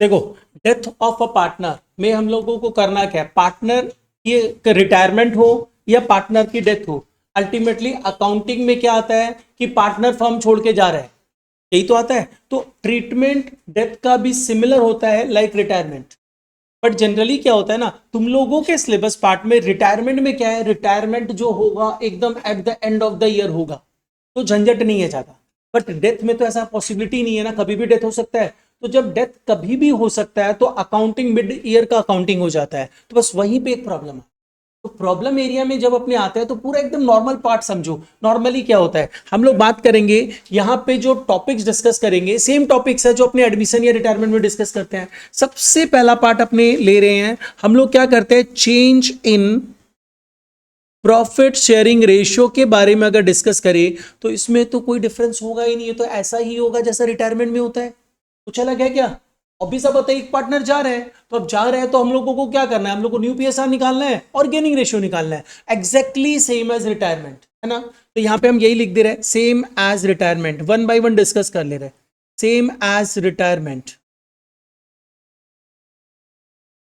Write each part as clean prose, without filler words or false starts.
देखो, death of a partner में हम लोगों को करना क्या है, पार्टनर की रिटायरमेंट हो या पार्टनर की डेथ हो, अल्टीमेटली अकाउंटिंग में क्या आता है कि पार्टनर फर्म छोड़ के जा रहा है, यही तो आता है। तो ट्रीटमेंट डेथ का भी सिमिलर होता है लाइक रिटायरमेंट। बट जनरली क्या होता है ना, तुम लोगों के सिलेबस पार्ट में रिटायरमेंट में क्या है, रिटायरमेंट जो होगा एकदम at the end of the year होगा, तो झंझट नहीं है ज्यादा। बट डेथ में तो ऐसा पॉसिबिलिटी नहीं है ना, कभी भी डेथ हो सकता है। तो जब डेथ कभी भी हो सकता है तो अकाउंटिंग मिड ईयर का अकाउंटिंग हो जाता है, तो बस वहीं पे एक प्रॉब्लम है। तो प्रॉब्लम एरिया में जब अपने आते हैं तो पूरा एकदम नॉर्मल पार्ट समझो। नॉर्मली क्या होता है, हम लोग बात करेंगे यहाँ पे जो टॉपिक्स डिस्कस करेंगे सेम टॉपिक्स है जो अपने एडमिशन या रिटायरमेंट में डिस्कस करते हैं। सबसे पहला पार्ट अपने ले रहे हैं, हम लोग क्या करते हैं, change in profit sharing ratio के बारे में अगर डिस्कस करें तो इसमें तो कोई डिफरेंस होगा ही नहीं है, तो ऐसा ही होगा जैसा रिटायरमेंट में होता है। कुछ अलग है क्या? ऑब्वियस सब होता है, एक पार्टनर जा रहे हैं तो अब जा रहे हैं तो हम लोगों को क्या करना है, हम लोग को न्यू पीएसआर निकालना है और गेनिंग रेशियो निकालना है, एग्जैक्टली सेम एज रिटायरमेंट, है ना। तो यहां पे हम यही लिख दे रहे हैं, same as retirement, one by one discuss कर ले रहे हैं, सेम एज रिटायरमेंट।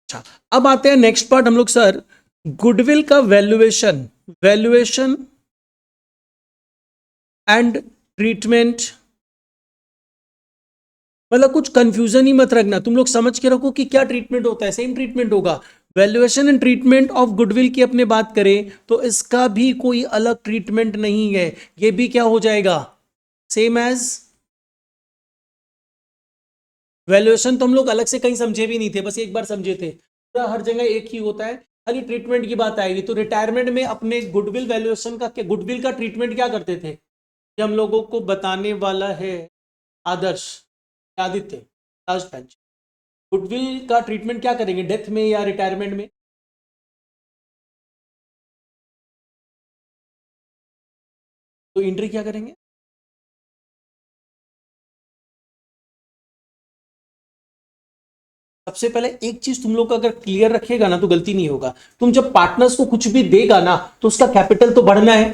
अच्छा, अब आते हैं नेक्स्ट पार्ट हम लोग सर, गुडविल का वैल्यूएशन, वैल्यूएशन एंड ट्रीटमेंट। मतलब कुछ कंफ्यूजन ही मत रखना, तुम लोग समझ के रखो कि क्या ट्रीटमेंट होता है, सेम ट्रीटमेंट होगा। Valuation and treatment of goodwill की अपने बात करें तो इसका भी कोई अलग ट्रीटमेंट नहीं है, ये भी क्या हो जाएगा, सेम एज। वैल्यूएशन तो हम लोग अलग से कहीं समझे भी नहीं थे, बस एक बार समझे थे, पूरा हर जगह एक ही होता है, खाली ट्रीटमेंट की बात आएगी। तो रिटायरमेंट में अपने गुडविल वैल्यूएशन का, गुडविल का ट्रीटमेंट क्या करते थे, ये हम लोगों को बताने वाला है आदर्श, आदित्य, लास्ट बेंच। गुडविल का ट्रीटमेंट क्या करेंगे, डेथ में या रिटायरमेंट में? तो एंट्री क्या करेंगे? सबसे पहले एक चीज तुम लोग का अगर क्लियर रखेगा ना तो गलती नहीं होगा। तुम जब पार्टनर्स को कुछ भी देगा ना तो उसका कैपिटल तो बढ़ना है,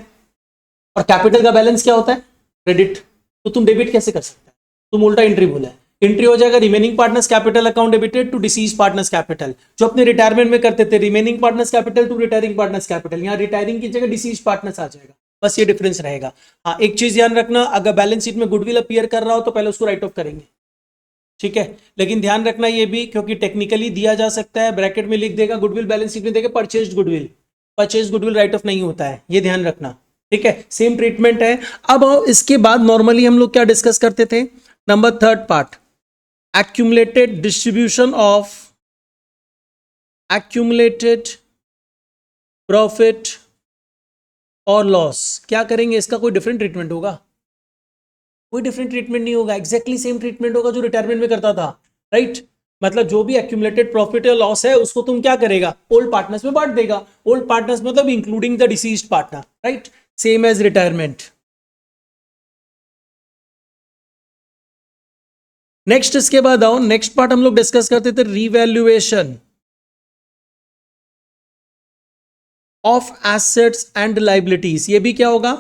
और कैपिटल का बैलेंस क्या होता है, क्रेडिट। तो तुम डेबिट कैसे कर सकते हैं, तुम उल्टा एंट्री बोला है। एंट्री हो जाएगा remaining partners capital account debited to deceased partners capital, जो अपने रिटायरमेंट में करते थे, remaining partners capital to retiring partners capital, यहाँ रिटायरिंग की जगह डिसीज पार्टनर्स आ जाएगा, बस ये डिफरेंस रहेगा। हाँ, एक चीज ध्यान रखना, अगर बैलेंस शीट में गुडविल अपीयर कर रहा हो तो पहले उसको राइट ऑफ करेंगे, ठीक है। लेकिन ध्यान रखना ये भी, क्योंकि टेक्निकली दिया जा सकता है, ब्रैकेट में लिख देगा गुडविल, बैलेंस शीट में देगा purchase goodwill, purchase goodwill right of नहीं होता है, ये ध्यान रखना, ठीक है। सेम ट्रीटमेंट है। अब इसके बाद नॉर्मली हम लोग क्या डिस्कस करते थे, number third part, accumulated distribution of accumulated profit और लॉस, क्या करेंगे, इसका कोई डिफरेंट ट्रीटमेंट होगा? कोई डिफरेंट ट्रीटमेंट नहीं होगा, एग्जैक्टली सेम ट्रीटमेंट होगा जो रिटायरमेंट में करता था, राइट। मतलब जो भी एक्यूमुलेटेड प्रॉफिट या लॉस है उसको तुम क्या करेगा, ओल्ड पार्टनर्स में बांट देगा, ओल्ड पार्टनर्स मतलब including the deceased partner, right, same as retirement. Next, इसके बाद आओ, नेक्स्ट पार्ट हम लोग डिस्कस करते थे, revaluation of assets and liabilities, ये भी क्या होगा,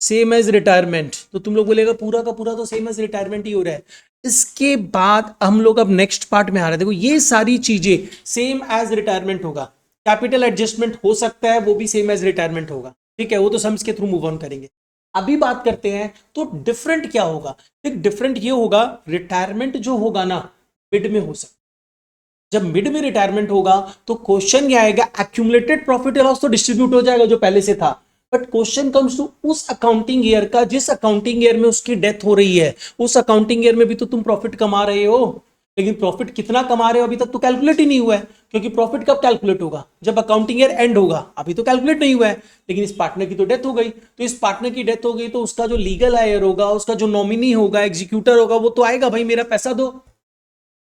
सेम एज रिटायरमेंट। तो तुम लोग बोलेगा पूरा का पूरा तो सेम एज रिटायरमेंट ही हो रहा है। इसके बाद हम लोग अब नेक्स्ट पार्ट में आ रहे हैं, देखो ये सारी चीजें सेम एज रिटायरमेंट होगा, कैपिटल एडजस्टमेंट हो सकता है वो भी सेम एज रिटायरमेंट होगा, ठीक है, वो तो समझ के थ्रू मूव ऑन करेंगे। अभी बात करते हैं तो डिफरेंट क्या होगा, एक डिफरेंट ये होगा, रिटायरमेंट जो होगा ना मिड में हो सकता है। जब मिड में रिटायरमेंट होगा तो क्वेश्चन क्या आएगा, एक्यूमुलेटेड प्रॉफिट लॉस तो डिस्ट्रीब्यूट हो जाएगा जो पहले से था, बट क्वेश्चन कम्स टू उस अकाउंटिंग ईयर का जिस अकाउंटिंग ईयर में उसकी डेथ हो रही है, उस अकाउंटिंग ईयर में भी तो तुम प्रॉफिट कमा रहे हो, लेकिन प्रॉफिट कितना कमा रहे हो अभी तक तो कैलकुलेट ही नहीं हुआ है, क्योंकि प्रॉफिट कब कैलकुलेट होगा, जब अकाउंटिंग ईयर एंड होगा, अभी तो कैलकुलेट नहीं हुआ है। लेकिन इस पार्टनर की तो डेथ हो गई, तो इस पार्टनर की डेथ हो गई तो उसका जो लीगल हायर होगा, उसका जो नॉमिनी होगा, एग्जीक्यूटर होगा, वो तो आएगा, भाई मेरा पैसा दो,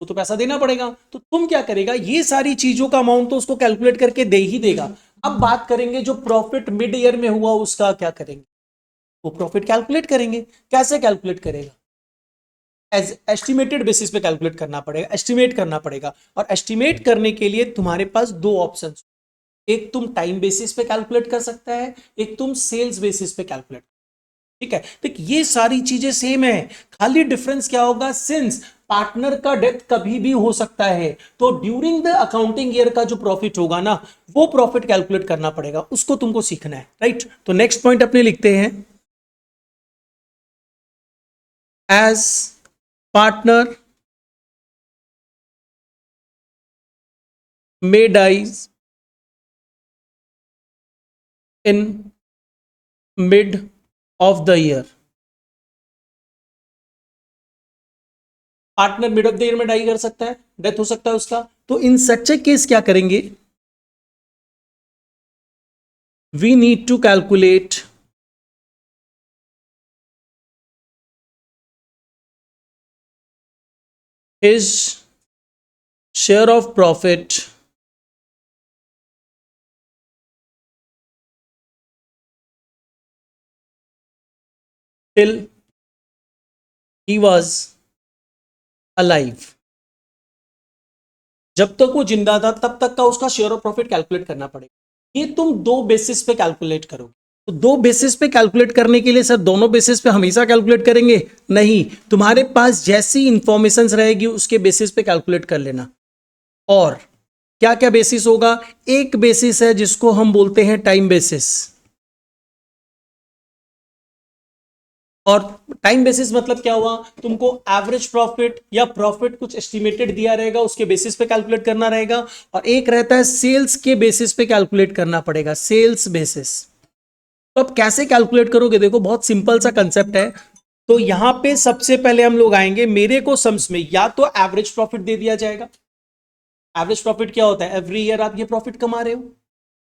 तो पैसा देना पड़ेगा। तो तुम क्या करेगा, ये सारी चीजों का अमाउंट तो उसको कैलकुलेट करके दे ही देगा। अब बात करेंगे जो प्रॉफिट मिड ईयर में हुआ उसका क्या करेंगे, वो प्रॉफिट कैलकुलेट करेंगे। कैसे कैलकुलेट करेगा, एज एस्टिमेटेड बेसिस पे कैलकुलेट करना पड़ेगा, एस्टिमेट करना पड़ेगा। और एस्टिमेट करने के लिए तुम्हारे पास दो ऑप्शन, एक तुम टाइम बेसिस पे कैलकुलेट कर सकता है, एक तुम सेल्स बेसिस पे कैलकुलेट, ठीक है। तो ये सारी चीजें सेम है, खाली डिफरेंस क्या होगा, सिंस पार्टनर का डेथ कभी भी हो सकता है, तो ड्यूरिंग द अकाउंटिंग ईयर का जो प्रॉफिट होगा ना, वो प्रॉफिट कैलकुलेट करना पड़ेगा, उसको तुमको सीखना है, राइट। तो नेक्स्ट पॉइंट अपने लिखते हैं, as partner may dies in mid of the year, partner mid of the year में डाई कर सकता है, डेथ हो सकता है उसका, तो इन सच ए केस क्या करेंगे, we need to calculate his share of profit till he was alive, जब तक वो जिंदा था तब तक का उसका शेयर ऑफ प्रॉफिट कैलकुलेट करना पड़ेगा। ये तुम दो बेसिस पे कैलकुलेट करोगे, तो दो बेसिस पे कैलकुलेट करने के लिए सर दोनों बेसिस पे हमेशा कैलकुलेट करेंगे नहीं, तुम्हारे पास जैसी इंफॉर्मेशन रहेगी उसके बेसिस पे कैलकुलेट कर लेना। और क्या क्या बेसिस होगा, एक बेसिस है जिसको हम बोलते हैं टाइम बेसिस, और टाइम बेसिस मतलब क्या हुआ, तुमको एवरेज प्रॉफिट या प्रॉफिट कुछ एस्टिमेटेड दिया रहेगा, उसके बेसिस पे कैलकुलेट करना रहेगा, और एक रहता है सेल्स के बेसिस पे कैलकुलेट करना पड़ेगा, सेल्स बेसिस। तो अब कैसे कैलकुलेट करोगे, देखो बहुत सिंपल सा कंसेप्ट है। तो यहां पे सबसे पहले हम लोग आएंगे, मेरे को सम्स में या तो एवरेज प्रॉफिट दे दिया जाएगा, एवरेज प्रॉफिट क्या होता है, एवरी ईयर आप ये प्रॉफिट कमा रहे हो,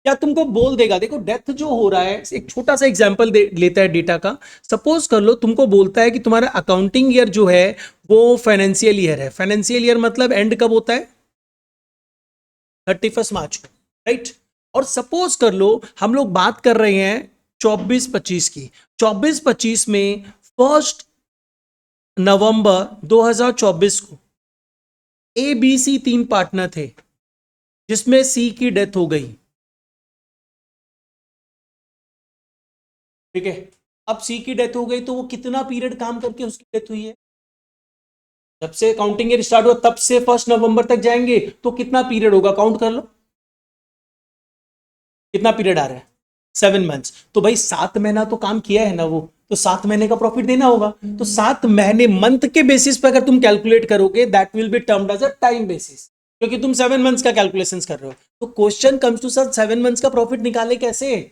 या तुमको बोल देगा, देखो डेथ जो हो रहा है, एक छोटा सा एग्जांपल लेता है डेटा का, सपोज कर लो तुमको बोलता है कि तुम्हारा अकाउंटिंग ईयर जो है वो फाइनेंशियल ईयर है, फाइनेंशियल ईयर मतलब एंड कब होता है, 31 मार्च को, राइट। और सपोज कर लो हम लोग बात कर रहे हैं 24-25 की, 24-25 में 1 नवंबर 2024 को ए बी सी 3 पार्टनर थे, जिसमें सी की डेथ हो गई, ठीक है। अब सी की डेथ हो गई तो वो कितना पीरियड काम करके उसकी डेथ हुई है, जब से काउंटिंग ईयर स्टार्ट हुआ तब से 1 नवंबर तक जाएंगे, तो कितना पीरियड होगा, काउंट कर लो कितना पीरियड आ रहा है, 7 मंथ्स। तो भाई 7 महीना तो काम किया है ना वो, तो 7 महीने का प्रॉफिट देना होगा, तो 7 महीने मंथ के बेसिस पे अगर तुम कैलकुलेट करोगे, that will be termed as a time basis, क्योंकि तुम 7 मंथ्स का कैलकुलेशन कर रहे हो। तो question comes to sir 7 months का प्रॉफिट निकाले कैसे,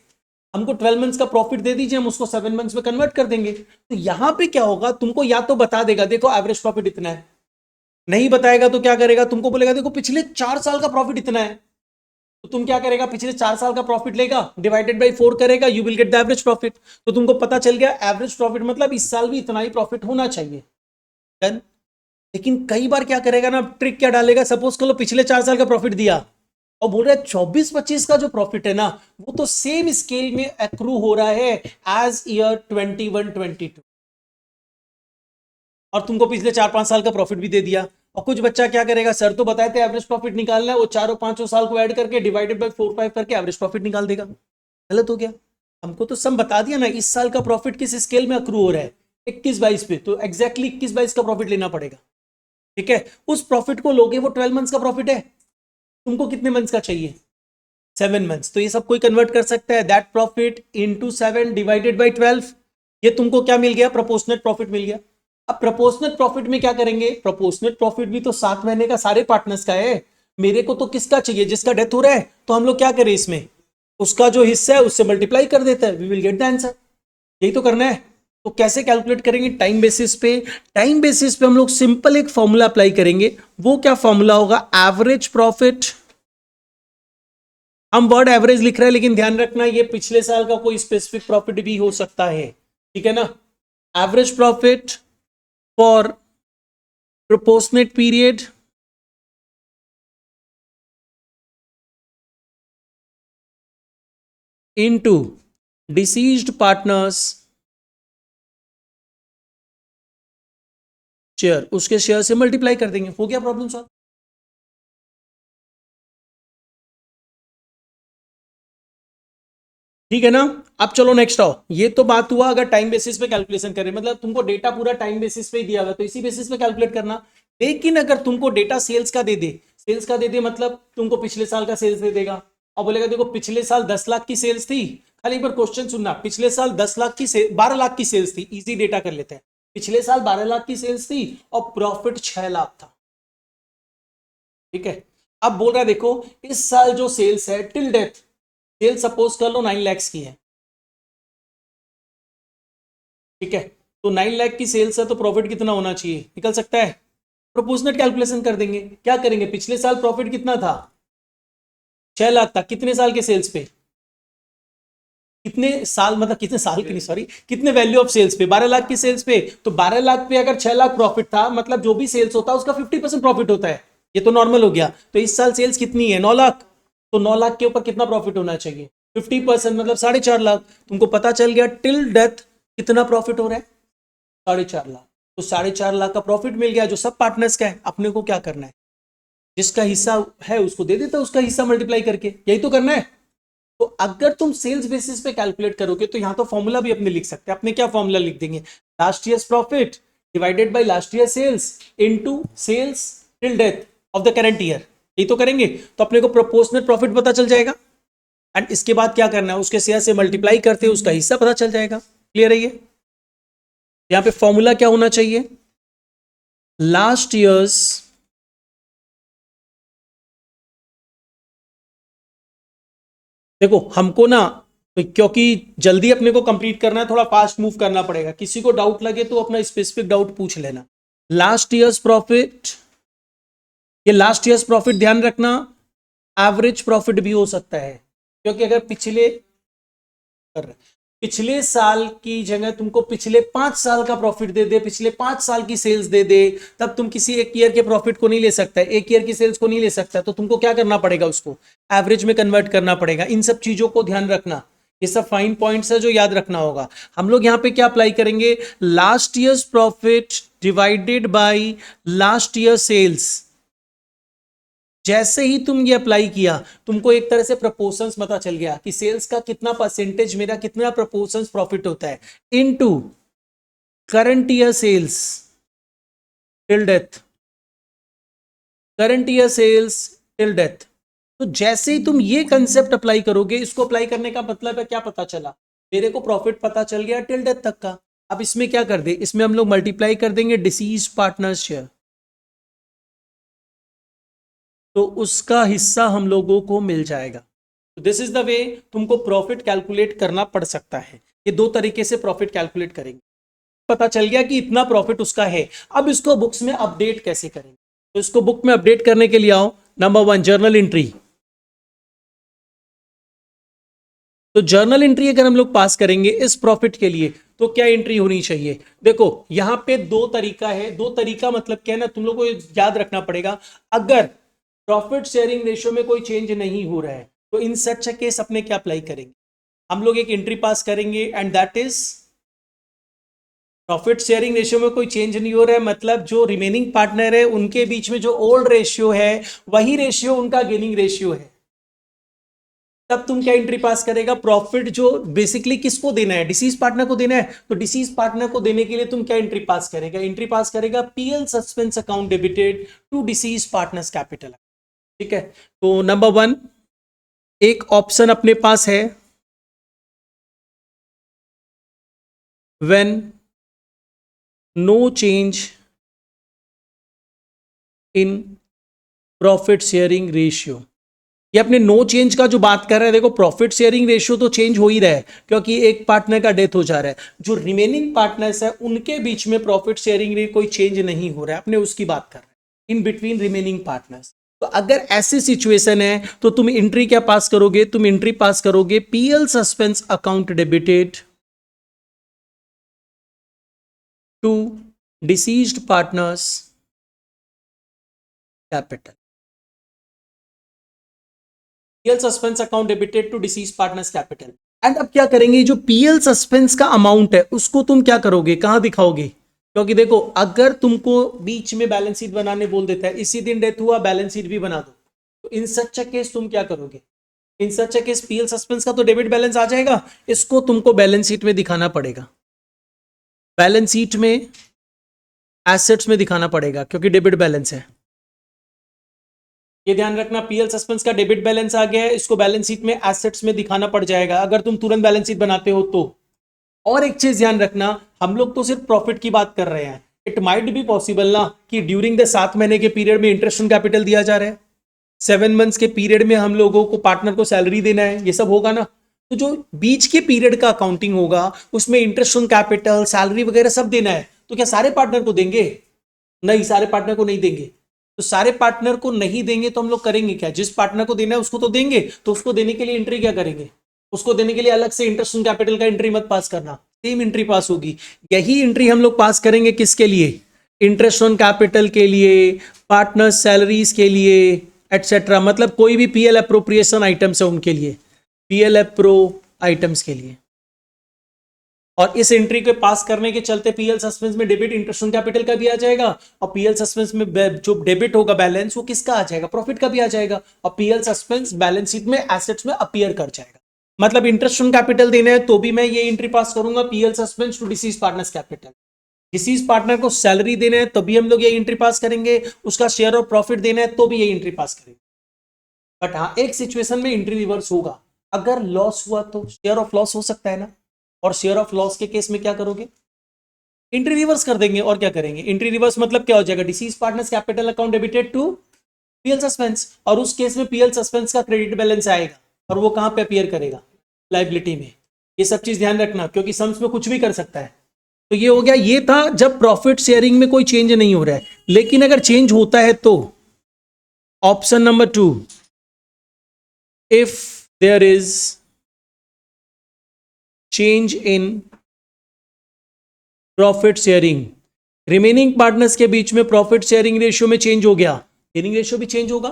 हमको 12 मंथ्स का प्रॉफिट दे दीजिए, हम उसको 7 मंथ्स में कन्वर्ट कर देंगे। तो यहां पे क्या होगा, तुमको या तो बता देगा देखो एवरेज प्रॉफिट इतना है, नहीं बताएगा तो क्या करेगा, तुमको बोलेगा देखो पिछले 4 साल का प्रॉफिट इतना है, तो तुम क्या करेगा, पिछले 4 साल का प्रॉफिट लेगा, डिवाइडेड बाई 4 करेगा, you will get the average profit. तो तुमको पता चल गया एवरेज प्रॉफिट मतलब इस साल भी इतना ही प्रॉफिट होना चाहिए, डन। लेकिन कई बार क्या करेगा ना, ट्रिक क्या डालेगा, सपोज कर लो पिछले 4 साल का प्रॉफिट दिया और बोल रहा है 24-25 का जो प्रॉफिट है ना, वो तो सेम स्केल में एक्रू हो रहा है एज ईयर 21-22, और तुमको पिछले 4-5 साल का प्रॉफिट भी दे दिया। और कुछ बच्चा क्या करेगा, सर तो बताए थे एवरेज प्रॉफिट निकालना है, वो 4-5 साल को ऐड करके डिवाइडेड बाय 4-5 करके एवरेज प्रॉफिट निकाल देगा, गलत हो गया। हमको तो सम बता दिया ना, इस साल का प्रॉफिट किस स्केल में अक्रू हो रहा है, 21-22 पे, तो एग्जैक्टली 21-22 का प्रॉफिट लेना पड़ेगा, ठीक है। उस प्रॉफिट को लोगे, वो 12 मंथ्स का प्रॉफिट है, तुमको कितने मंथ्स का चाहिए, 7 मंथ्स, तो ये सब कोई कन्वर्ट कर सकता है, that profit into 7 divided by 12, ये तुमको क्या मिल गया, प्रोपोर्शनेट प्रॉफिट मिल गया। अब प्रोपोर्शनेट प्रॉफिट में क्या करेंगे, प्रोपोर्शनेट प्रॉफिट भी तो 7 महीने का सारे पार्टनर्स का है, मेरे को तो किसका चाहिए, जिसका डेथ हो रहा है, तो हम लोग क्या करें इसमें, उसका जो हिस्सा है उससे मल्टीप्लाई कर देता है, we will get the answer, यही तो करना है। तो कैसे कैलकुलेट करेंगे, टाइम बेसिस पे, टाइम बेसिस पे हम लोग सिंपल एक फॉर्मूला अप्लाई करेंगे, वो क्या फॉर्मूला होगा, एवरेज प्रॉफिट, हम वर्ड एवरेज लिख रहे हैं लेकिन ध्यान रखना ये पिछले साल का कोई स्पेसिफिक प्रॉफिट भी हो सकता है, ठीक है ना। Average profit for proportionate period into deceased partners share, उसके शेयर से मल्टीप्लाई कर देंगे, हो गया प्रॉब्लम सॉल्व। ठीक है ना। अब चलो नेक्स्ट आओ, ये तो बात हुआ अगर टाइम बेसिस पे कैलकुलेशन करें, मतलब तुमको डेटा पूरा टाइम बेसिस पे ही दिया हुआ, तो इसी बेसिस पे कैलकुलेट करना। लेकिन अगर तुमको डेटा सेल्स का दे दे मतलब तुमको पिछले साल का सेल्स दे देगा और बोलेगा देखो पिछले साल 10 लाख की सेल्स थी। खाली एक बार क्वेश्चन सुनना, पिछले साल 10 लाख की 12 लाख की सेल्स थी, इजी डेटा कर लेते हैं। पिछले साल 12 लाख की सेल्स थी और प्रॉफिट 6 लाख था, ठीक है। अब बोल रहा है देखो इस साल जो सेल्स है टिल डेथ, सेल्स सपोज कर लो 9 लाख की है, ठीक है। तो 9 लाख की सेल्स है तो प्रॉफिट कितना होना चाहिए, निकल सकता है। प्रोपोर्शनल कैलकुलेशन कर देंगे, क्या करेंगे, पिछले साल प्रॉफिट कितना था, 6 लाख था, कितने साल के सेल्स पे, कितने साल मतलब कितने साल की नहीं सॉरी, कितने वैल्यू ऑफ सेल्स पे, 12 लाख की सेल्स पे। तो 12 लाख पे अगर 6 लाख प्रॉफिट था मतलब जो भी सेल्स होता है उसका 50% प्रॉफिट होता है, ये तो नॉर्मल हो गया। तो इस साल सेल्स कितनी है, 9 लाख, तो 9 लाख के ऊपर कितना प्रॉफिट होना चाहिए, 50% मतलब 4.5 लाख। तुमको पता चल गया टिल डेथ कितना प्रॉफिट हो रहा है, 4.5 लाख। तो 4.5 लाख का प्रॉफिट मिल गया जो सब पार्टनर्स का है। अपने को क्या करना है, जिसका हिस्सा है उसको दे देता है, उसका हिस्सा मल्टीप्लाई करके, यही तो करना है। तो अगर तुम सेल्स बेसिस पे कैलकुलेट करोगे तो यहां तो फॉर्मूला भी अपने लिख सकते हैं। अपने क्या फॉर्मूला लिख देंगे, last year's profit divided by last year sales into sales till death of the current year, यही तो करेंगे। तो अपने को प्रोपोर्शनल प्रॉफिट पता चल जाएगा एंड इसके बाद क्या करना है, उसके शेयर से मल्टीप्लाई करते हैं, उसका हिस्सा पता चल जाएगा। क्लियर है ये, यहां पे फॉर्मूला क्या होना चाहिए, लास्ट ईयर्स देखो हमको ना, क्योंकि जल्दी अपने को कंप्लीट करना है, थोड़ा फास्ट मूव करना पड़ेगा। किसी को डाउट लगे तो अपना स्पेसिफिक डाउट पूछ लेना। लास्ट ईयर्स प्रॉफिट, ये लास्ट ईयर्स प्रॉफिट ध्यान रखना, एवरेज प्रॉफिट भी हो सकता है, क्योंकि अगर पिछले साल की जगह तुमको पिछले 5 साल का प्रॉफिट दे दे, पिछले 5 साल की सेल्स दे दे, तब तुम किसी एक ईयर के प्रॉफिट को नहीं ले सकता, एक ईयर की सेल्स को नहीं ले सकता। तो तुमको क्या करना पड़ेगा, उसको एवरेज में कन्वर्ट करना पड़ेगा। इन सब चीजों को ध्यान रखना, ये सब फाइन पॉइंट्स है जो याद रखना होगा। हम लोग यहां पे क्या अप्लाई करेंगे, last year's profit divided by last year sales. जैसे ही तुम ये अप्लाई किया तुमको एक तरह से प्रपोर्शंस पता चल गया कि सेल्स का कितना परसेंटेज, मेरा कितना प्रपोर्शंस प्रॉफिट होता है into current year sales till death, current year sales till death. तो जैसे ही तुम ये कंसेप्ट अप्लाई करोगे, इसको अप्लाई करने का मतलब है क्या, पता चला मेरे को प्रॉफिट पता चल गया टिल डेथ तक का। अब इसमें क्या कर दे, इसमें हम लोग मल्टीप्लाई कर देंगे डिसीज पार्टनर्स शेयर, तो उसका हिस्सा हम लोगों को मिल जाएगा। दिस इज द वे तुमको प्रॉफिट कैलकुलेट करना पड़ सकता है। ये दो तरीके से प्रॉफिट कैलकुलेट करेंगे। पता चल गया कि इतना प्रॉफिट उसका है, अब इसको बुक्स में अपडेट कैसे करेंगे। तो इसको बुक में अपडेट करने के लिए आओ, नंबर 1 जर्नल एंट्री। तो जर्नल एंट्री अगर हम लोग पास करेंगे इस प्रॉफिट के लिए तो क्या एंट्री होनी चाहिए, देखो यहां पे दो तरीका है। दो तरीका मतलब क्या है ना, तुम लोग को याद रखना पड़ेगा। अगर प्रॉफिट शेयरिंग रेशियो में कोई चेंज नहीं हो रहा है तो इन सच केस अपने क्या अप्लाई करेंगे, हम लोग एक एंट्री पास करेंगे and that is profit sharing ratio में कोई चेंज नहीं हो रहा है, मतलब जो रिमेनिंग पार्टनर है उनके बीच में जो ओल्ड रेशियो है वही रेशियो उनका गेनिंग रेशियो है। तब तुम क्या एंट्री पास करेगा, प्रॉफिट जो बेसिकली किसको देना है, डिसीज पार्टनर को देना है। तो डिसीज पार्टनर को देने के लिए तुम क्या एंट्री पास करेगा, एंट्री पास करेगा PL suspense account debited to deceased partners capital. ठीक है, तो नंबर 1 एक ऑप्शन अपने पास है, when no change in profit sharing ratio. ये अपने नो चेंज का जो बात कर रहे हैं, देखो प्रॉफिट शेयरिंग रेशियो तो चेंज हो ही रहा है क्योंकि एक पार्टनर का डेथ हो जा रहा है। जो रिमेनिंग पार्टनर्स है उनके बीच में प्रॉफिट शेयरिंग में कोई चेंज नहीं हो रहा है, अपने उसकी बात कर रहे हैं, इन बिटवीन रिमेनिंग पार्टनर्स। तो अगर ऐसी सिचुएशन है तो तुम एंट्री क्या पास करोगे, तुम एंट्री पास करोगे PL suspense account debited to deceased partners capital. PL suspense account debited to deceased partners capital. And अब क्या करेंगे, जो पीएल सस्पेंस का अमाउंट है उसको तुम क्या करोगे, कहां दिखाओगे, क्योंकि देखो अगर तुमको बीच में बैलेंस शीट बनाने बोल देता है, इसी दिन डेथ हुआ बैलेंस शीट भी बना दो, तो इन सच केस तुम क्या करोगे, इन सच केस पीएल सस्पेंस का तो डेबिट बैलेंस आ जाएगा, इसको तुमको बैलेंस शीट में दिखाना पड़ेगा। बैलेंस शीट में एसेट्स में दिखाना पड़ेगा क्योंकि डेबिट बैलेंस है। ये ध्यान रखना, पीएल सस्पेंस का डेबिट बैलेंस आ गया है, इसको बैलेंस शीट में एसेट्स में दिखाना पड़ जाएगा अगर तुम तुरंत बैलेंस शीट बनाते हो तो। और एक चीज ध्यान रखना, हम लोग तो सिर्फ प्रॉफिट की बात कर रहे हैं, इट माइट बी पॉसिबल ना कि ड्यूरिंग द 7 महीने के पीरियड में इंटरेस्ट ऑन कैपिटल दिया जा रहा है, 7 मंथ्स के पीरियड में हम लोगों को पार्टनर को सैलरी देना है, ये सब होगा ना। तो जो बीच के पीरियड का अकाउंटिंग होगा उसमें इंटरेस्ट ऑन कैपिटल, सैलरी वगैरह सब देना है, तो क्या सारे पार्टनर को देंगे? नहीं, सारे पार्टनर को नहीं देंगे। तो सारे पार्टनर को नहीं देंगे तो हम लोग करेंगे क्या? जिस पार्टनर को देना है उसको तो देंगे, तो उसको देने के लिए एंट्री क्या करेंगे? उसको देने के लिए अलग से इंटरेस्ट ऑन कैपिटल का एंट्री मत पास करना, सेम एंट्री पास होगी। यही एंट्री हम लोग पास करेंगे किसके लिए? इंटरेस्ट ऑन कैपिटल के लिए, पार्टनर सैलरीज के लिए, एटसेट्रा। मतलब कोई भी पीएल अप्रोप्रिएशन आइटम्स है उनके लिए, पीएल अप्रो आइटम्स के लिए। और इस एंट्री के पास करने के चलते पीएल सस्पेंस में डेबिट इंटरेस्ट ऑन कैपिटल का भी आ जाएगा, और पीएल सस्पेंस में जो डेबिट होगा बैलेंस वो किसका आ जाएगा? प्रॉफिट का भी आ जाएगा, और पीएल सस्पेंस बैलेंस शीट में एसेट्स में अपीयर कर जाएगा। मतलब इंटरेस्ट ऑन कैपिटल देना है तो भी मैं ये एंट्री पास करूंगा, PL suspense to deceased partners capital. Deceased partner को सैलरी देना है तो भी हम लोग ये एंट्री पास करेंगे, उसका शेयर ऑफ प्रॉफिट देना है तो भी ये एंट्री पास करेंगे। बट हाँ, एक सिचुएशन में एंट्री रिवर्स होगा, अगर लॉस हुआ तो शेयर ऑफ लॉस हो सकता है ना, और शेयर ऑफ लॉस के केस में क्या करोगे? एंट्री रिवर्स कर देंगे। और क्या करेंगे? एंट्री रिवर्स मतलब क्या हो जाएगा? Deceased partners capital account debited to PL suspense, और उस केस में पीएल सस्पेंस का क्रेडिट बैलेंस आएगा, और वो कहां पे अपीयर करेगा? लायबिलिटी में। ये सब चीज ध्यान रखना, क्योंकि सम्स में कुछ भी कर सकता है। तो ये हो गया, ये था जब प्रॉफिट शेयरिंग में कोई चेंज नहीं हो रहा है। लेकिन अगर चेंज होता है तो option number 2, if there is change in profit sharing, remaining partners के बीच में प्रॉफिट शेयरिंग रेशियो में चेंज हो गया, गेनिंग रेशियो भी चेंज होगा।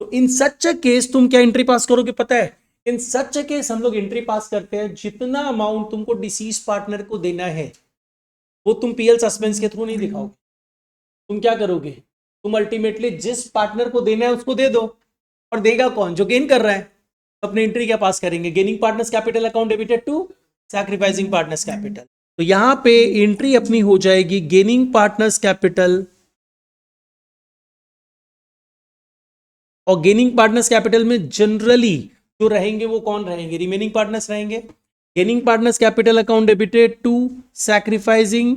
तो इन सच अ केस तुम क्या एंट्री पास करोगे पता है? इन सच अ केस हम लोग एंट्री पास करते हैं, जितना अमाउंट तुमको डिसीज पार्टनर को देना है वो तुम पीएल सस्पेंस के थ्रू नहीं दिखाओगे। तुम क्या करोगे? तुम अल्टीमेटली जिस पार्टनर को देना है उसको दे दो, और देगा कौन? जो गेन कर रहा है। अपनी एंट्री क्या पास करेंगे? Gaining partners capital account debited to sacrificing partners capital. तो यहां पे एंट्री अपनी हो जाएगी गेनिंग पार्टनर्स कैपिटल, और गेनिंग पार्टनर्स कैपिटल में जनरली जो रहेंगे वो कौन रहेंगे? रिमेनिंग पार्टनर्स रहेंगे। Gaining partners capital account debited to sacrificing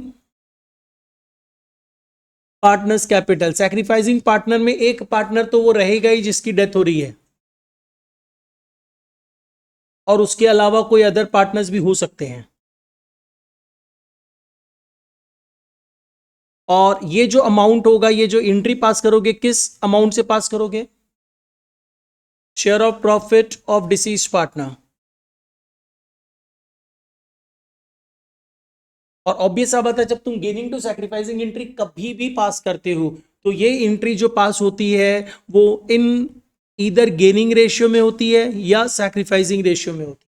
partners capital. Sacrificing partner में एक पार्टनर तो वो रहेगा ही जिसकी डेथ हो रही है, और उसके अलावा कोई अदर पार्टनर्स भी हो सकते हैं। और ये जो अमाउंट होगा, ये जो एंट्री पास करोगे, किस अमाउंट से पास करोगे? Share of profit of disease partner. और ऑब्वियस सा बात है, जब तुम गेनिंग टू सैक्रिफाइसिंग एंट्री कभी भी पास करते हो तो ये एंट्री जो पास होती है वो इन इधर गेनिंग रेशियो में होती है या सैक्रिफाइसिंग रेशियो में होती है।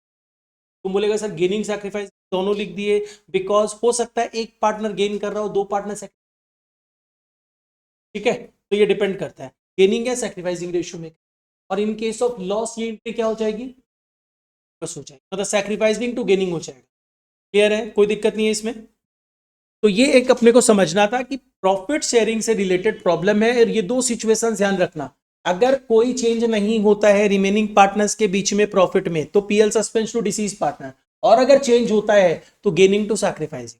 तुम बोलेगा सर गेनिंग सैक्रिफाइस दोनों लिख दिए, बिकॉज हो सकता है एक पार्टनर गेन कर रहा हो, दो पार्टनर, ठीक है, तो ये डिपेंड करता है गेनिंग या सैक्रिफाइसिंग रेशियो में। और इन केस ऑफ लॉस ये एंट्री क्या हो जाएगी? बस हो जाएगी, मतलब सैक्रिफाइसिंग टू गेनिंग हो जाएगा। क्लियर है? कोई दिक्कत नहीं है इसमें। तो ये एक अपने को समझना था कि प्रॉफिट शेयरिंग से रिलेटेड प्रॉब्लम है, और ये दो सिचुएशन ध्यान रखना। अगर कोई चेंज नहीं होता है रिमेनिंग पार्टनर्स के बीच में प्रॉफिट में, तो PL suspense to deceased partner, और अगर चेंज होता है तो गेनिंग टू सैक्रिफाइसिंग।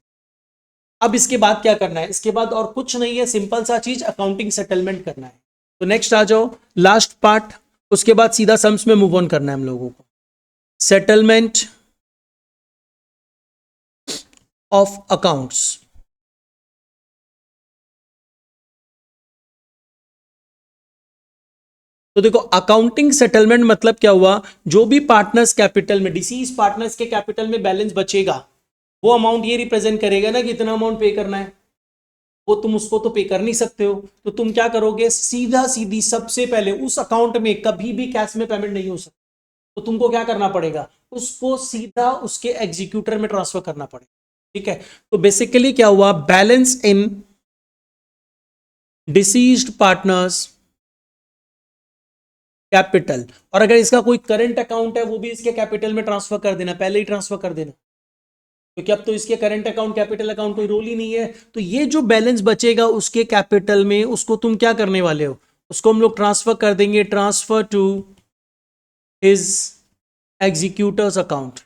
अब इसके बाद क्या करना है? इसके बाद और कुछ नहीं है, सिंपल सा चीज, अकाउंटिंग सेटलमेंट करना है। तो नेक्स्ट आ जाओ, लास्ट पार्ट, उसके बाद सीधा सम्स में मूव ऑन करना है हम लोगों को। Settlement of accounts. तो देखो, अकाउंटिंग सेटलमेंट मतलब क्या हुआ? जो भी पार्टनर्स कैपिटल में, डिसीज पार्टनर्स के कैपिटल में बैलेंस बचेगा, वो अमाउंट ये रिप्रेजेंट करेगा ना कि इतना अमाउंट पे करना है। वो तुम उसको तो पे कर नहीं सकते हो, तो तुम क्या करोगे? सीधा सीधी सबसे पहले उस अकाउंट में कभी भी कैश में पेमेंट नहीं हो सकता, तो तुमको क्या करना पड़ेगा? उसको सीधा उसके एग्जीक्यूटर में ट्रांसफर करना पड़ेगा। ठीक है, तो बेसिकली क्या हुआ? बैलेंस इन डिसीज्ड पार्टनर्स कैपिटल, और अगर इसका कोई करंट अकाउंट है वो भी इसके कैपिटल में ट्रांसफर कर देना, पहले ही ट्रांसफर कर देना। क्योंकि अब तो इसके करंट अकाउंट कैपिटल अकाउंट कोई रोल ही नहीं है। तो ये जो बैलेंस बचेगा उसके कैपिटल में, उसको तुम क्या करने वाले हो, उसको हम लोग ट्रांसफर कर देंगे, transfer to his executors account.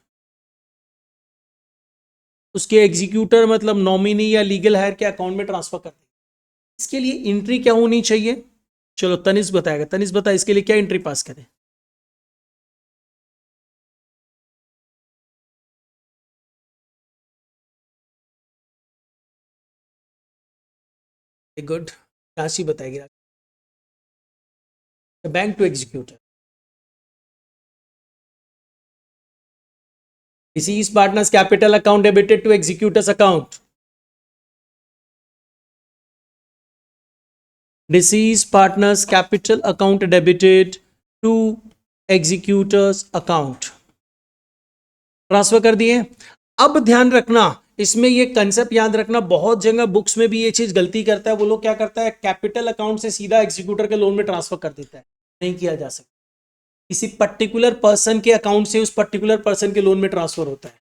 उसके एग्जीक्यूटर मतलब नॉमिनी या लीगल हायर के अकाउंट में ट्रांसफर कर देंगे। इसके लिए एंट्री क्या होनी चाहिए, चलो तनिष्क बताएगा। तनिष्क बता इसके लिए क्या एंट्री पास करें। गुड, राशि बताएगी। Bank to executor, deceased partners capital account debited to executors account, deceased partners capital account debited to executors account, transfer कर दिए। अब ध्यान रखना, इसमें ये कंसेप्ट याद रखना, बहुत जगह बुक्स में भी ये चीज गलती करता है। वो लोग क्या करता है, कैपिटल अकाउंट से सीधा एग्जीक्यूटर के लोन में ट्रांसफर कर देता है। नहीं किया जा सकता, किसी पर्टिकुलर पर्सन के अकाउंट से उस पर्टिकुलर पर्सन के लोन में ट्रांसफर होता है।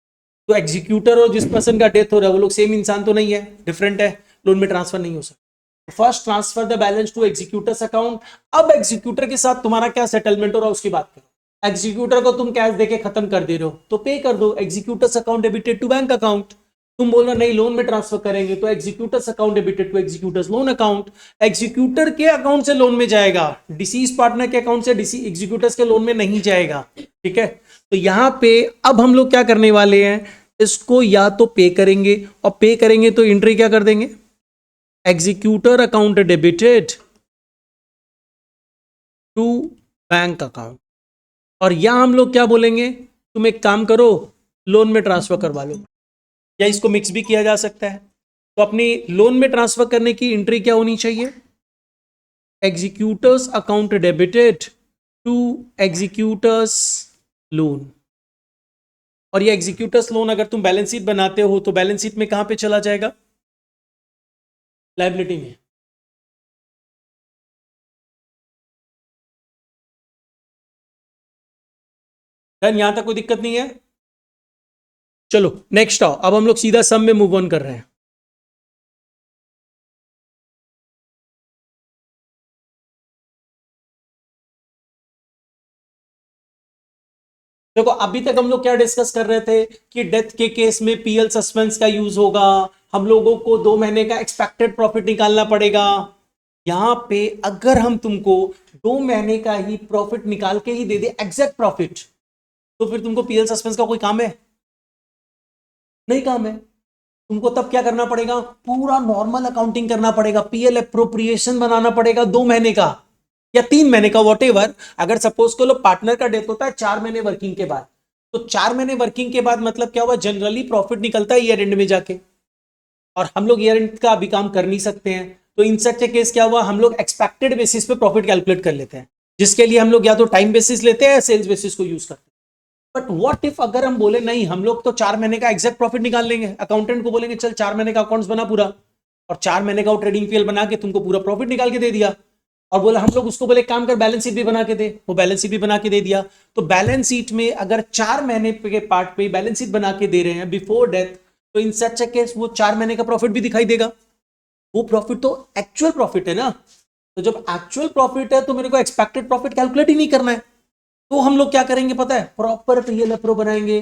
तो एग्जीक्यूटर और जिस पर्सन का डेथ हो रहा है वो लोग सेम इंसान तो नहीं है, डिफरेंट है, लोन में ट्रांसफर नहीं हो सकता। First transfer the balance to executors account. अब एग्जीक्यूटर के साथ तुम्हारा क्या सेटलमेंट हो रहा है उसकी बात करो। एग्जीक्यूटर को तुम कैश देके खत्म कर दे रहे हो तो पे कर दो, executors account debited to bank account. तुम बोल रहे नहीं लोन में ट्रांसफर करेंगे तो executors account debited to executors loan account. Executor के अकाउंट से लोन में जाएगा, डिसीज पार्टनर के अकाउंट से एग्जीक्यूटर्स के लोन में नहीं जाएगा। ठीक है, तो यहां पे अब हम लोग क्या करने वाले हैं, इसको या तो पे करेंगे, और पे करेंगे तो एंट्री क्या कर देंगे, executor account debited to bank account. और यहां हम लोग क्या बोलेंगे, तुम एक काम करो लोन में ट्रांसफर करवा लो, या इसको मिक्स भी किया जा सकता है। तो अपनी लोन में ट्रांसफर करने की एंट्री क्या होनी चाहिए, executors account debited to executors loan. और ये एग्जीक्यूटर्स लोन अगर तुम बैलेंस शीट बनाते हो तो बैलेंस शीट में कहां पे चला जाएगा, लायबिलिटी में। डन, यहां तक कोई दिक्कत नहीं है। चलो नेक्स्ट आओ, अब हम लोग सीधा सम में मूव ऑन कर रहे हैं। देखो अभी तक हम लोग क्या डिस्कस कर रहे थे कि डेथ के केस में पीएल सस्पेंस का यूज होगा, हम लोगों को 2 महीने का एक्सपेक्टेड प्रॉफिट निकालना पड़ेगा। यहां पे अगर हम तुमको 2 महीने का ही प्रॉफिट निकाल के ही दे दे एग्जैक्ट प्रॉफिट, तो फिर तुमको पीएल सस्पेंस का कोई काम है, नहीं काम है। तुमको तब क्या करना पड़ेगा, पूरा नॉर्मल अकाउंटिंग करना पड़ेगा, पीएल अप्रोप्रिएशन बनाना पड़ेगा 2 महीने का या 3 महीने का, वॉटेवर। अगर सपोज को लो पार्टनर का डेथ होता है 4 महीने वर्किंग के बाद, तो 4 महीने वर्किंग के बाद मतलब क्या हुआ, जनरली प्रॉफिट निकलता है ईयर एंड में जाके, और हम लोग ईयर एंड का अभी काम कर नहीं सकते हैं। तो इन सच ए केस क्या हुआ, हम लोग एक्सपेक्टेड बेसिस पे प्रॉफिट कैलकुलेट कर लेते हैं, जिसके लिए हम लोग या तो टाइम बेसिस लेते हैं या सेल्स बेसिस को यूज करते हैं। बट व्हाट इफ अगर हम बोले नहीं हम लोग तो 4 महीने का एग्जैक्ट प्रॉफिट निकाल लेंगे, अकाउंटेंट को बोलेंगे चल 4 महीने का अकाउंट्स बना पूरा, और 4 महीने का वो ट्रेडिंग पीएल बना के तुमको पूरा प्रॉफिट निकाल के दे दिया, और बोला हम लोग उसको बोले काम कर बैलेंस शीट भी बना के दे, वो बैलेंस शीट भी बना के दे दिया। तो बैलेंस शीट में अगर 4 महीने के पार्ट पे बैलेंस शीट बना के दे रहे हैं बिफोर डेथ, तो इन सच ए केस वो 4 महीने का प्रॉफिट भी दिखाई देगा। वो प्रॉफिट तो एक्चुअल प्रॉफिट है ना, तो जब एक्चुअल प्रॉफिट है तो मेरे को एक्सपेक्टेड प्रॉफिट कैलकुलेट ही नहीं करना है। तो हम लोग क्या करेंगे पता है, प्रॉपर पीएल अप्रो बनाएंगे,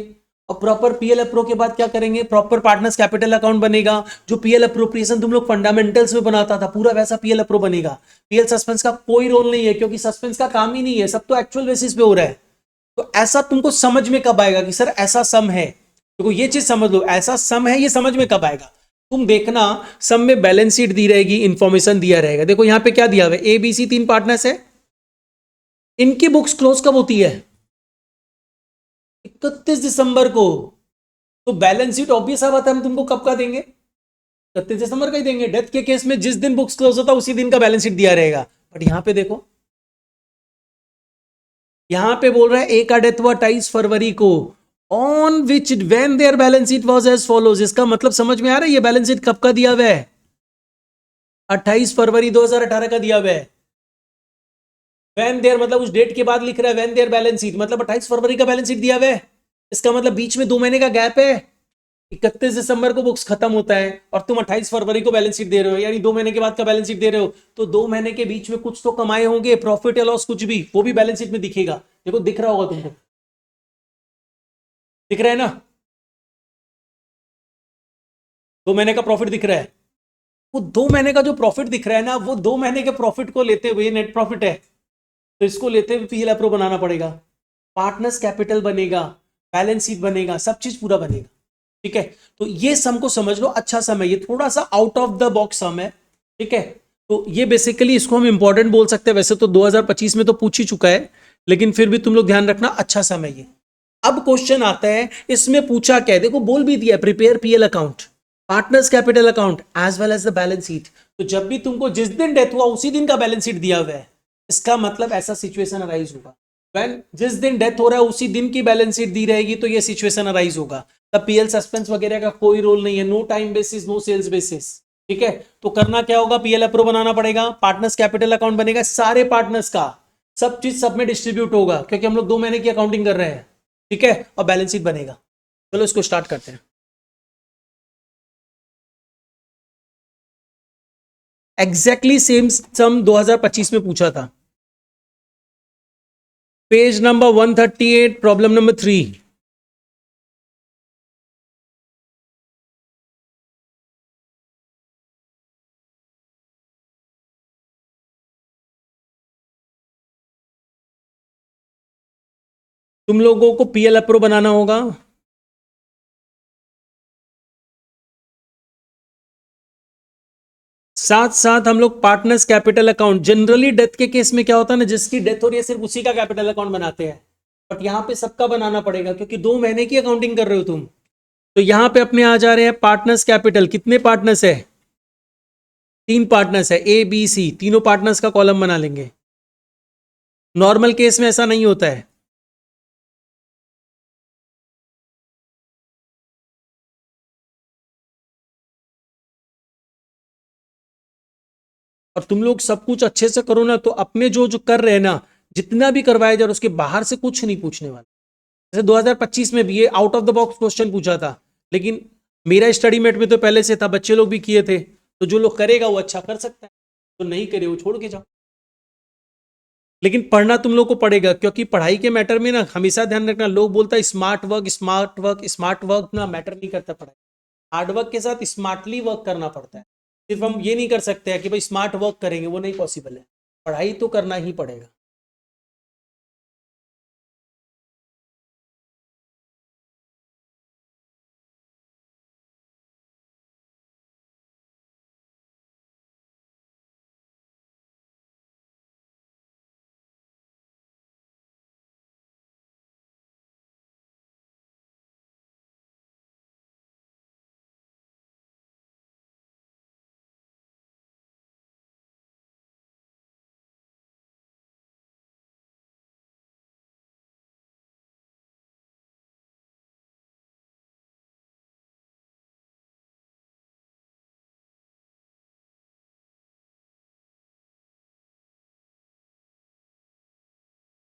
और प्रॉपर पीएल अप्रो के बाद क्या करेंगे, प्रॉपर पार्टनर्स कैपिटल अकाउंट बनेगा। जो पीएल अप्रोप्रिएशन तुम लोग फंडामेंटल्स में बनाता था पूरा वैसा पीएल अप्रो बनेगा। पीएल सस्पेंस का कोई रोल नहीं है, क्योंकि सस्पेंस का काम ही नहीं है, सब तो एक्चुअल बेसिस पे हो रहा है। तो ऐसा तुमको समझ में कब आएगा कि सर ऐसा सम है, देखो ये चीज समझ लो, ऐसा सम है, ये समझ में कब आएगा, तुम देखना सम में बैलेंस शीट दी रहेगी, इंफॉर्मेशन दिया रहेगा। देखो यहां पे क्या दिया हुआ है, ए बी सी 3 पार्टनर्स है, इनकी बुक्स क्लोज कब होती है, 31 दिसंबर को। तो बैलेंस शीट ऑब्वियस बात है हम तुमको कब का देंगे, 31 दिसंबर का ही देंगे। डेथ के केस में जिस दिन बुक्स क्लोज होता है उसी दिन का बैलेंस शीट दिया रहेगा। बट यहां पे देखो, यहां पे बोल रहा है ए का डेथ हुआ 28 फरवरी को, on which when their balance sheet was as follows. इसका मतलब समझ में आ रहा है, ये बैलेंस शीट कब का दिया हुआ है, 28 फरवरी 2018 का दिया हुआ है। व्हेन देयर मतलब उस डेट के बाद लिख रहा है, व्हेन देयर बैलेंस शीट मतलब 28 फरवरी का बैलेंस शीट दिया हुआ है। इसका मतलब बीच में 2 महीने का गैप है, 31 दिसंबर को बुक्स खत्म होता है और तुम 28 फरवरी को बैलेंस शीट दे रहे हो, यानी 2 महीने के बाद का बैलेंस शीट दे रहे हो, तो 2 महीने के बीच में कुछ तो कमाए होंगे, प्रॉफिट या लॉस कुछ भी, वो भी बैलेंस शीट में दिखेगा। देखो दिख रहा होगा तुमको, दिख रहा है ना, 2 महीने का प्रॉफिट दिख रहा है। वो 2 महीने का जो प्रॉफिट दिख रहा है ना, वो 2 महीने के प्रॉफिट को लेते हुए नेट प्रॉफिट है, तो इसको लेते हुए पीएल अप्रूव बनाना पड़ेगा, पार्टनर्स कैपिटल बनेगा, बैलेंस शीट बनेगा, सब चीज पूरा बनेगा। ठीक है, तो ये सम को समझ लो, अच्छा सम है, ये थोड़ा सा आउट ऑफ द बॉक्स सम है। ठीक है, तो ये बेसिकली इसको हम इंपॉर्टेंट बोल सकते हैं, वैसे तो 2025 में तो पूछ ही चुका है, लेकिन फिर भी तुम लोग ध्यान रखना, अच्छा सम है ये। अब क्वेश्चन आता है, इसमें पूछा क्या है, देखो बोल भी दिया, prepare PL account, partners capital account as well as the balance sheet. तो जब भी तुमको जिस दिन डेथ हुआ उसी दिन का बैलेंस शीट दिया हुआ है, इसका मतलब ऐसा सिचुएशन अराइज होगा, व्हेन जिस दिन डेथ हो रहा है उसी दिन की बैलेंस शीट दी रहेगी, तो ये सिचुएशन अराइज होगा। तब पीएल सस्पेंस वगैरह का कोई रोल नहीं है, no time basis, no sales basis. ठीक है, तो करना क्या होगा, पीएल अप्रूव बनाना पड़ेगा, पार्टनर्स कैपिटल अकाउंट बनेगा, सारे पार्टनर्स का सब चीज सब में डिस्ट्रीब्यूट होगा, क्योंकि हम लोग 2 महीने की अकाउंटिंग कर रहे हैं। ठीक है, और बैलेंस शीट बनेगा। चलो इसको स्टार्ट करते हैं। एग्जैक्टली सेम सम 2025 में पूछा था, पेज नंबर 138, प्रॉब्लम नंबर 3। तुम लोगों को पीएल अप्रूव बनाना होगा, साथ साथ हम लोग partners capital account, generally death के केस में क्या होता है ना, जिसकी डेथ हो रही है सिर्फ उसी का कैपिटल अकाउंट बनाते हैं, बट यहां पे सबका बनाना पड़ेगा, क्योंकि 2 महीने की अकाउंटिंग कर रहे हो तुम। तो यहां पे अपने आ जा रहे हैं पार्टनर्स कैपिटल, कितने पार्टनर्स है, 3 पार्टनर्स है, ए बी सी, तीनों पार्टनर्स का कॉलम बना लेंगे। नॉर्मल केस में ऐसा नहीं होता है, और तुम लोग सब कुछ अच्छे से करो ना, तो अपने जो जो कर रहे हैं ना, जितना भी करवाया जाए, उसके बाहर से कुछ नहीं पूछने वाला। जैसे 2025 में भी ये out of the box question पूछा था, लेकिन मेरा स्टडी मेट में तो पहले से था, बच्चे लोग भी किए थे, तो जो लोग करेगा वो अच्छा कर सकता है, तो नहीं करे वो छोड़ के जाओ। लेकिन पढ़ना तुम लोग को पड़ेगा, क्योंकि पढ़ाई के मैटर में ना हमेशा ध्यान रखना, लोग बोलता है smart work smart work smart work, ना मैटर नहीं करता पढ़ाई, हार्डवर्क के साथ स्मार्टली वर्क करना पड़ता है। सिर्फ हम ये नहीं कर सकते हैं कि भाई स्मार्ट वर्क करेंगे, वो नहीं पॉसिबल है, पढ़ाई तो करना ही पड़ेगा।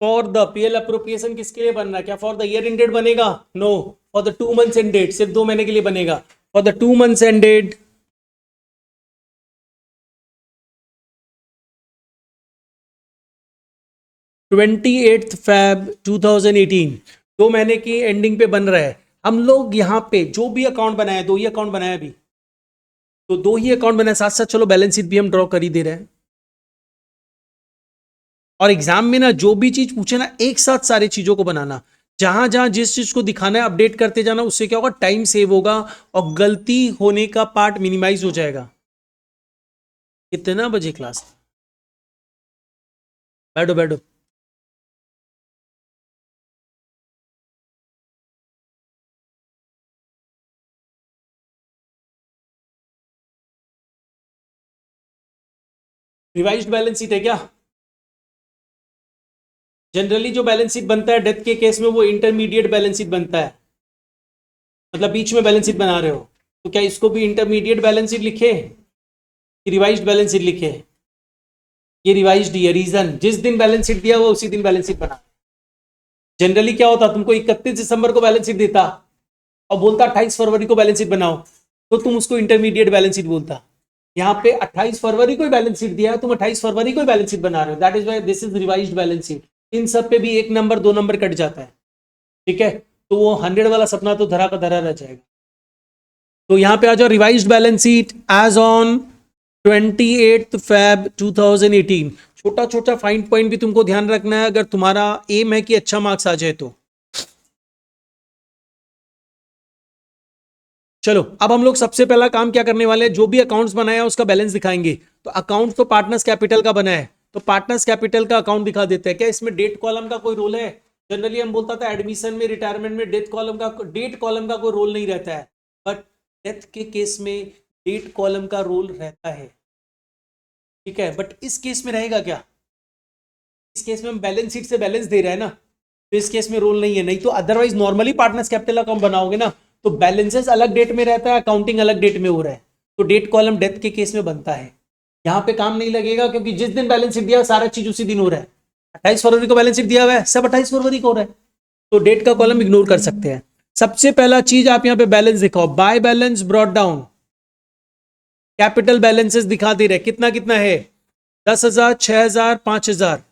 फॉर द पीएल अप्रोप्रिएशन किसके लिए बनना है, क्या फॉर द ईयर एंडेड बनेगा, no, for the 2 months ended, सिर्फ 2 महीने के लिए बनेगा, for the 2 months ended 28 Feb 2018, 2 महीने की एंडिंग पे बन रहा है। हम लोग यहाँ पे जो भी अकाउंट बनाया, 2 ही अकाउंट बनाया अभी, तो 2 ही अकाउंट बनाया, साथ साथ चलो बैलेंस शीट भी हम ड्रॉ कर ही दे रहे हैं। और एग्जाम में ना जो भी चीज पूछे ना, एक साथ सारी चीजों को बनाना, जहां जहां जिस चीज को दिखाना है अपडेट करते जाना, उससे क्या होगा, टाइम सेव होगा और गलती होने का पार्ट मिनिमाइज हो जाएगा। कितना बजे क्लास, बैठो बैठो। रिवाइज्ड बैलेंस शीट है क्या, जनरली जो बैलेंस शीट बनता है डेथ के केस में, वो इंटरमीडिएट बैलेंस शीट बनता है, मतलब बीच में बैलेंस शीट बना रहे हो, तो क्या इसको भी इंटरमीडिएट बैलेंस शीट लिखे कि रिवाइज्ड बैलेंस शीट लिखे, ये रिवाइज्ड ही है, रीजन जिस दिन बैलेंस शीट दिया हुआ उसी दिन बैलेंस शीट बना। जनरली क्या होता, तुमको 31 दिसंबर को बैलेंस शीट देता और बोलता 28 फरवरी को बैलेंस शीट बनाओ, तो तुम उसको इंटरमीडिएट बैलेंस शीट बोलता। यहाँ पे 28 फरवरी को बैलेंस शीट दिया है, तुम 28 फरवरी को बैलेंस शीट बना रहे हो, that is why this is revised balance sheet. इन सब पे भी 1 नंबर 2 नंबर कट जाता है, ठीक है, तो वो 100 वाला सपना तो धरा का धरा रह जाएगा। तो यहाँ पे आ जाओ, revised balance sheet as on 28 Feb 2018। छोटा छोटा फाइन पॉइंट भी तुमको ध्यान रखना है अगर तुम्हारा एम है कि अच्छा मार्क्स आ जाए तो। चलो अब हम लोग सबसे पहला काम क्या करने वाले हैं, जो भी अकाउंट्स बनाया उसका बैलेंस दिखाएंगे। तो अकाउंट तो पार्टनर्स कैपिटल का बना है, तो पार्टनर्स कैपिटल का अकाउंट दिखा देते हैं। क्या इसमें डेट कॉलम का कोई रोल है? जनरली हम बोलता था एडमिशन में, रिटायरमेंट में डेट कॉलम का कोई रोल नहीं रहता है, बट डेथ के केस में डेट कॉलम का रोल रहता है, ठीक है। बट इस केस में रहेगा क्या? इस केस में हम बैलेंस शीट से बैलेंस दे रहे हैं ना, तो इस केस में रोल नहीं है। नहीं तो otherwise normally partners capital account बनाओगे ना, तो बैलेंसेस अलग डेट में रहता है, अकाउंटिंग अलग डेट में हो रहा है, तो डेट कॉलम डेथ के केस में बनता है। यहाँ पे काम नहीं लगेगा, क्योंकि जिस दिन बैलेंस शीट दिया सारा चीज उसी दिन हो रहा है। 28 फरवरी को बैलेंस शीट दिया हुआ है, सब 28 फरवरी को हो रहा है, तो डेट का कॉलम इग्नोर कर सकते हैं। सबसे पहला चीज आप यहाँ पे बैलेंस दिखाओ, by balance brought down, capital balances दिखा दे रहे, कितना कितना है, 10,000, 6,000, 5,000,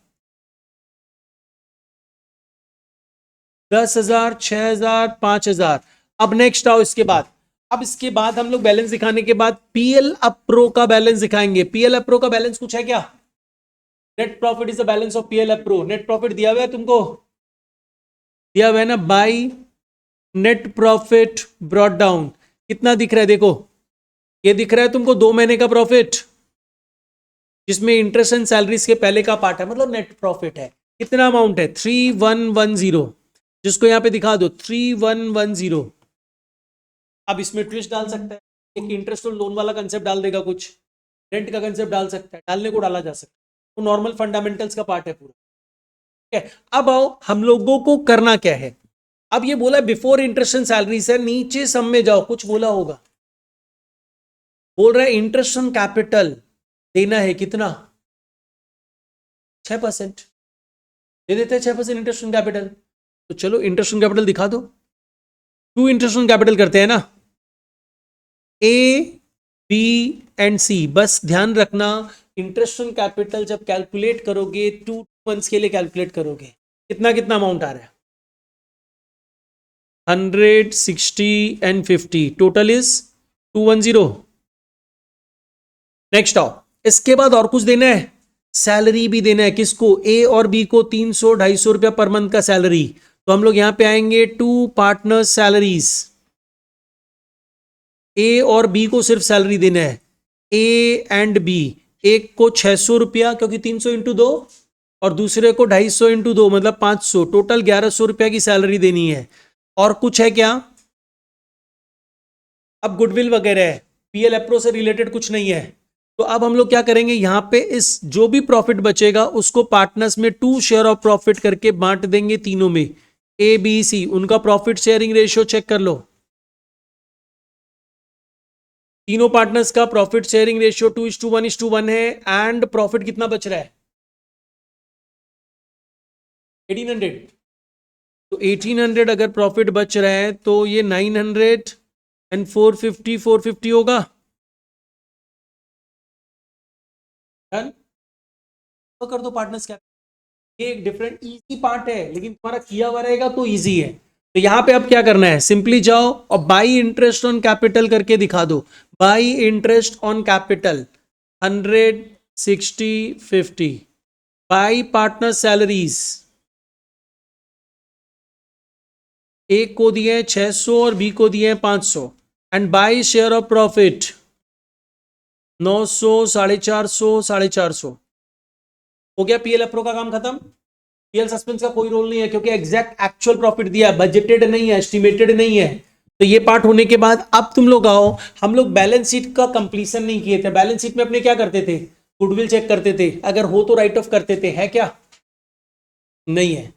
10,000, 6,000, 5,000। अब नेक्स्ट आओ इसके बाद, अब इसके बाद हम लोग बैलेंस दिखाने के बाद पीएल अप्रो का बैलेंस दिखाएंगे। पीएल अप्रो का बैलेंस कुछ है क्या? Net profit is the balance of PL approp. Net profit दिया हुआ है तुमको, दिया हुआ है ना, by net profit brought down. कितना दिख रहा है देखो, ये दिख रहा है तुमको 2 महीने का प्रॉफिट, जिसमें इंटरेस्ट एंड सैलरीज के पहले का पार्ट है, मतलब नेट प्रॉफिट है। कितना अमाउंट है? 3110, जिसको यहाँ पे दिखा दो 3110। अब इसमें ट्विस्ट डाल सकता है, एक इंटरेस्ट और लोन वाला कंसेप्ट डाल देगा, कुछ रेंट का कंसेप्ट डाल सकता है, डालने को डाला जा सकता है, वो नॉर्मल फंडामेंटल्स का पार्ट है पूरा, ठीक है। अब आओ हम लोगों को करना क्या है। अब ये बोला बिफोर इंटरेस्ट एंड सैलरी से, नीचे सम में जाओ, कुछ बोला होगा, बोल रहा है इंटरेस्ट ऑन कैपिटल देना है कितना, 6%। दे देते हैं 6% इंटरेस्ट ऑन कैपिटल, तो चलो इंटरेस्ट ऑन कैपिटल दिखा दो। 2 इंटरेस्ट ऑन कैपिटल करते हैं ना, ए बी एंड सी। बस ध्यान रखना इंटरेस्ट ऑन कैपिटल जब कैलकुलेट करोगे 2 मंथ्स के लिए कैलकुलेट करोगे, कितना कितना अमाउंट आ रहा है, 100, 60 एंड 50, टोटल इज 210। नेक्स्ट आओ, इसके बाद और कुछ देना है, सैलरी भी देना है। किसको? ए और बी को 300, 250 रुपया पर मंथ का सैलरी। तो हम लोग यहां पे आएंगे 2 पार्टनर्स सैलरीज, ए और बी को सिर्फ सैलरी देना है, ए एंड बी। एक को 600 रुपया, क्योंकि 300 इंटू 2, और दूसरे को 250 इंटू 2 मतलब 500, टोटल 1100 रुपया की सैलरी देनी है। और कुछ है क्या? अब गुडविल वगैरह है, पीएल अप्रो से रिलेटेड कुछ नहीं है। तो अब हम लोग क्या करेंगे, यहां पे इस जो भी प्रॉफिट बचेगा उसको पार्टनर्स में 2 शेयर ऑफ प्रॉफिट करके बांट देंगे तीनों में, ए बी सी। उनका प्रॉफिट शेयरिंग रेशियो चेक कर लो, तीनों पार्टनर्स का प्रॉफिट शेयरिंग रेशियो 2:1:1 है। एंड प्रॉफिट कितना बच रहा है? 1800। तो 1800 अगर प्रॉफिट बच रहा है तो ये 900 एंड 450 होगा। डन, तो कर दो पार्टनर्स कैपिटल। ये एक डिफरेंट इजी पार्ट है, लेकिन तुम्हारा किया हुआ रहेगा तो इजी है। तो यहां पे अब क्या करना है, सिंपली जाओ और बाई इंटरेस्ट ऑन कैपिटल करके दिखा दो। By interest on capital 100, 60, 50। By partner salaries, A को दिए 600 और बी को दिए 500। And by share of profit 900, 450, 450। हो गया पीएल अप्रो का काम खत्म। पीएल सस्पेंस का कोई रोल नहीं है, क्योंकि एग्जैक्ट एक्चुअल प्रॉफिट दिया है, बजटेड नहीं है, एस्टिमेटेड नहीं है। तो ये पार्ट होने के बाद अब तुम लोग आओ, हम लोग बैलेंस शीट का कंप्लीशन नहीं किए थे। बैलेंस शीट में अपने क्या करते थे, गुडविल चेक करते थे, अगर हो तो राइट ऑफ करते थे, है क्या? नहीं है।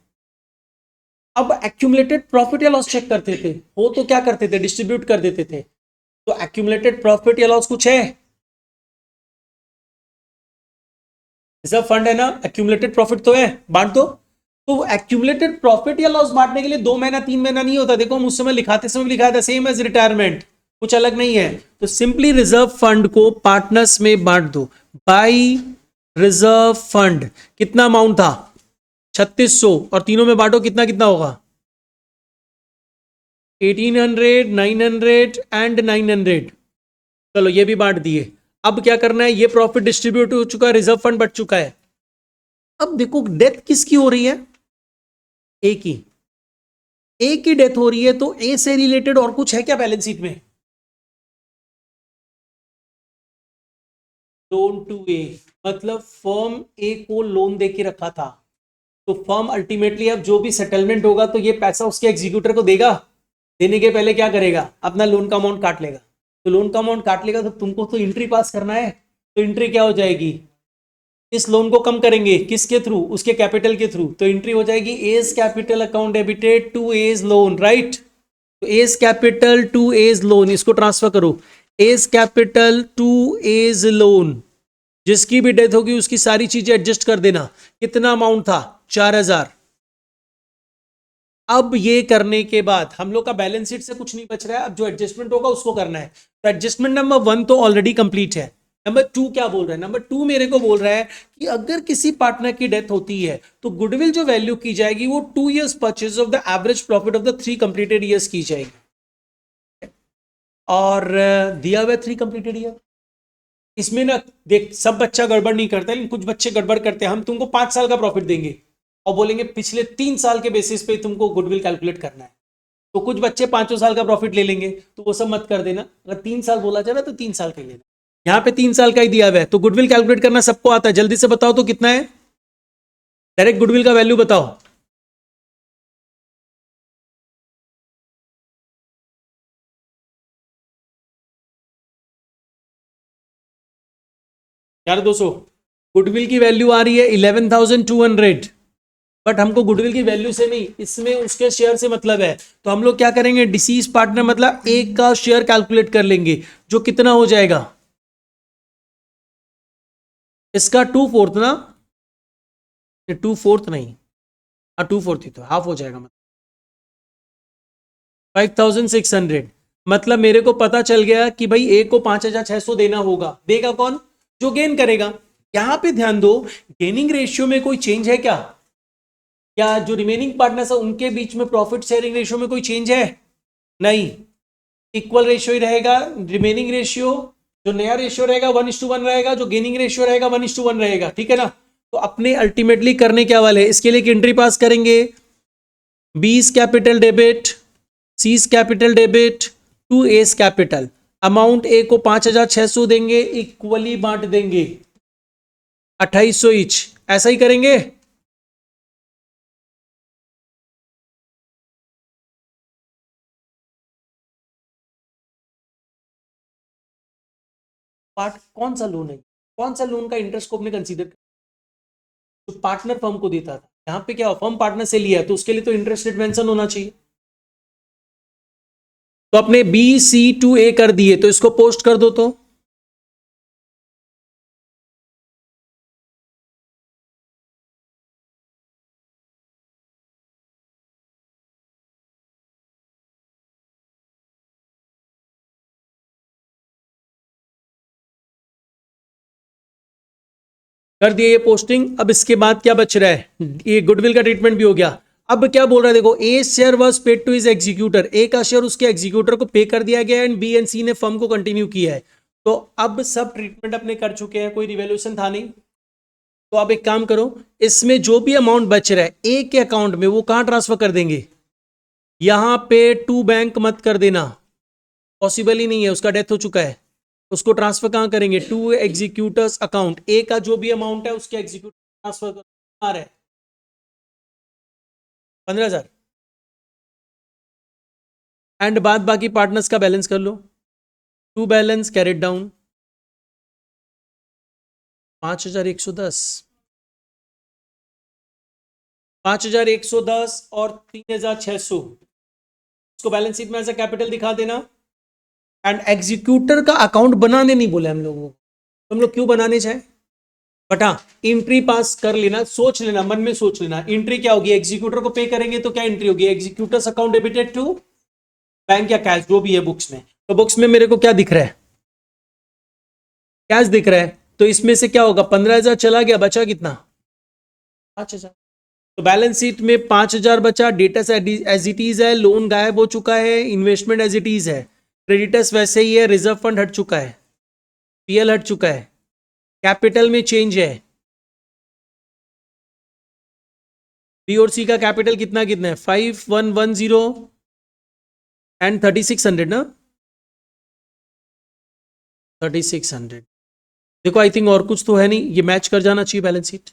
अब एक्यूमुलेटेड प्रॉफिट या लॉस चेक करते थे, हो तो क्या करते थे, डिस्ट्रीब्यूट कर देते थे। तो एक्यूमुलेटेड प्रॉफिट या लॉस कुछ है, रिजर्व फंड है ना, एक्यूमुलेटेड प्रॉफिट तो है, बांट दो। तो एक्यूमुलेटेड प्रॉफिट या लॉस बांटने के लिए 2 महीना 3 महीना नहीं होता। देखो हम उस समय लिखाते समय लिखा था सेम एज रिटायरमेंट, कुछ अलग नहीं है। तो सिंपली रिजर्व फंड को पार्टनर्स में बांट दो बाई रिजर्व फंड। कितना अमाउंट था 3600, और तीनों में बांटो कितना कितना होगा 1800, 900 एंड 900। चलो ये भी बांट दिए। अब क्या करना है, ये प्रॉफिट डिस्ट्रीब्यूट हो चुका है, रिजर्व फंड बढ़ चुका है। अब देखो डेथ किसकी हो रही है, ए की। ए की डेथ हो रही है तो ए से रिलेटेड और कुछ है क्या बैलेंस शीट में? लोन टू ए, मतलब फर्म ए को लोन दे के रखा था, तो फर्म अल्टीमेटली अब जो भी सेटलमेंट होगा तो ये पैसा उसके एग्जीक्यूटर को देगा। देने के पहले क्या करेगा, अपना लोन का अमाउंट काट लेगा। तो लोन का अमाउंट काट लेगा तो तुमको तो एंट्री पास करना है। तो एंट्री क्या हो जाएगी, इस लोन को कम करेंगे किसके थ्रू, उसके कैपिटल के थ्रू। तो एंट्री हो जाएगी A's capital account debited to A's loan, right. तो A's capital to A's loan, इसको ट्रांसफर करो A's capital to A's loan. जिसकी भी डेथ होगी उसकी सारी चीजें एडजस्ट कर देना। कितना अमाउंट था 4000। अब ये करने के बाद हम लोग का बैलेंस शीट से कुछ नहीं बच रहा है, अब जो एडजस्टमेंट होगा उसको करना है। तो एडजस्टमेंट नंबर 1 तो ऑलरेडी कंप्लीट है। नंबर 2 क्या बोल रहा है, नंबर 2 मेरे को बोल रहा है कि अगर किसी पार्टनर की डेथ होती है तो गुडविल जो वैल्यू की जाएगी वो 2 years purchase of the average profit of the 3 completed years की जाएगी। और दिया हुआ 3 कंप्लीटेड ईयर। इसमें ना देख, सब बच्चा गड़बड़ नहीं करता, लेकिन कुछ बच्चे गड़बड़ करते हैं। हम तुमको 5 साल का प्रॉफिट देंगे और बोलेंगे पिछले 3 साल के बेसिस पे तुमको गुडविल कैलकुलेट करना है। तो कुछ बच्चे 5 साल का प्रॉफिट ले लेंगे, तो वो सब मत कर देना। अगर 3 साल बोला जाए तो 3 साल का ही लेना। यहाँ पे 3 साल का ही दिया हुआ है, तो गुडविल कैलकुलेट करना सबको आता है। जल्दी से बताओ तो कितना है, डायरेक्ट गुडविल का वैल्यू बताओ। यार 200, गुडविल की वैल्यू आ रही है 11,200, बट हमको गुडविल की वैल्यू से नहीं, इसमें उसके शेयर से मतलब है। तो हम लोग क्या करेंगे, डिसीज पार्टनर मतलब एक का शेयर कैलकुलेट कर लेंगे, जो कितना हो जाएगा इसका 2/4 ना, 2/4 नहीं, हाँ 2/4 ही तो हाफ हो जाएगा, मतलब 5,600। मतलब मेरे को पता चल गया कि भाई ए को 5,600 देना होगा। देगा कौन, जो गेन करेगा। यहां पे ध्यान दो, गेनिंग रेशियो में कोई चेंज है क्या, या जो रिमेनिंग पार्टनर्स है उनके बीच में प्रॉफिट शेयरिंग रेशियो में कोई चेंज है? नहीं, इक्वल रेशियो ही रहेगा। रिमेनिंग रेशियो जो नया रेशियो रहेगा 1:1 रहेगा, जो गेनिंग रेशियो रहेगा 1:1 रहेगा, ठीक है ना। तो अपने अल्टीमेटली करने क्या वाले, इसके लिए एक एंट्री पास करेंगे, B's capital debit, C's capital debit to A's capital. Amount A को 5,600 देंगे, इक्वली बांट देंगे 2,800 ईच। ऐसा ही करेंगे। पार्ट कौन सा लोन है, कौन सा लोन का इंटरेस्ट को अपने कंसीडर, जो पार्टनर फर्म को देता था। यहाँ पे क्या फर्म पार्टनर से लिया है तो उसके लिए तो इंटरेस्ट रेट मेंशन होना चाहिए। तो अपने B-C-2-A कर दिए, तो इसको पोस्ट कर दो। तो कर दिए ये पोस्टिंग। अब इसके बाद क्या बच रहा है, ये गुडविल का ट्रीटमेंट भी हो गया। अब क्या बोल रहा है देखो, A share was paid to his executor, A का शेयर उसके एग्जीक्यूटर को पे कर दिया गया, एंड बी एंड सी ने फर्म को कंटिन्यू किया है। तो अब सब ट्रीटमेंट अपने कर चुके हैं, कोई रिवैल्यूएशन था नहीं। तो अब एक काम करो, इसमें जो भी अमाउंट बच रहा है ए के अकाउंट में वो कहां ट्रांसफर कर देंगे, यहां पे टू बैंक मत कर देना, पॉसिबल ही नहीं है, उसका डेथ हो चुका है। उसको ट्रांसफर कहां करेंगे, टू एग्जीक्यूटर्स अकाउंट। ए का जो भी अमाउंट है उसके एग्जीक्यूटर ट्रांसफर कर रहा है 15,000, एंड बाद बाकी पार्टनर्स का बैलेंस कर लो। टू बैलेंस कैरेट डाउन 5,110, 5,110 और 3,600, उसको बैलेंस शीट में एज अ कैपिटल दिखा देना। एंड एग्जीक्यूटर का अकाउंट बनाने नहीं बोले हम लोगों को, हम लोग क्यों बनाने चाहे, बट हाँ, एंट्री पास कर लेना, सोच लेना, मन में सोच लेना, एंट्री क्या होगी, एग्जीक्यूटर को पे करेंगे तो क्या एंट्री होगी, executors account debited to bank या कैश, जो भी है बुक्स में। तो बुक्स में मेरे को क्या दिख रहा है, कैश दिख रहा है, तो इसमें से क्या होगा, 15,000 चला गया, बचा कितना, 5,000। तो बैलेंस शीट में 5,000 बचा, डेटस एज इट इज है, लोन गायब हो चुका है, इन्वेस्टमेंट एज इट इज है, क्रेडिटर्स वैसे ही है, रिजर्व फंड हट चुका है, पीएल हट चुका है, कैपिटल में चेंज है, बी और सी का कैपिटल कितना कितना है, 5110 एंड 3600 ना, 3600। देखो आई थिंक और कुछ तो है नहीं, ये मैच कर जाना चाहिए बैलेंस शीट।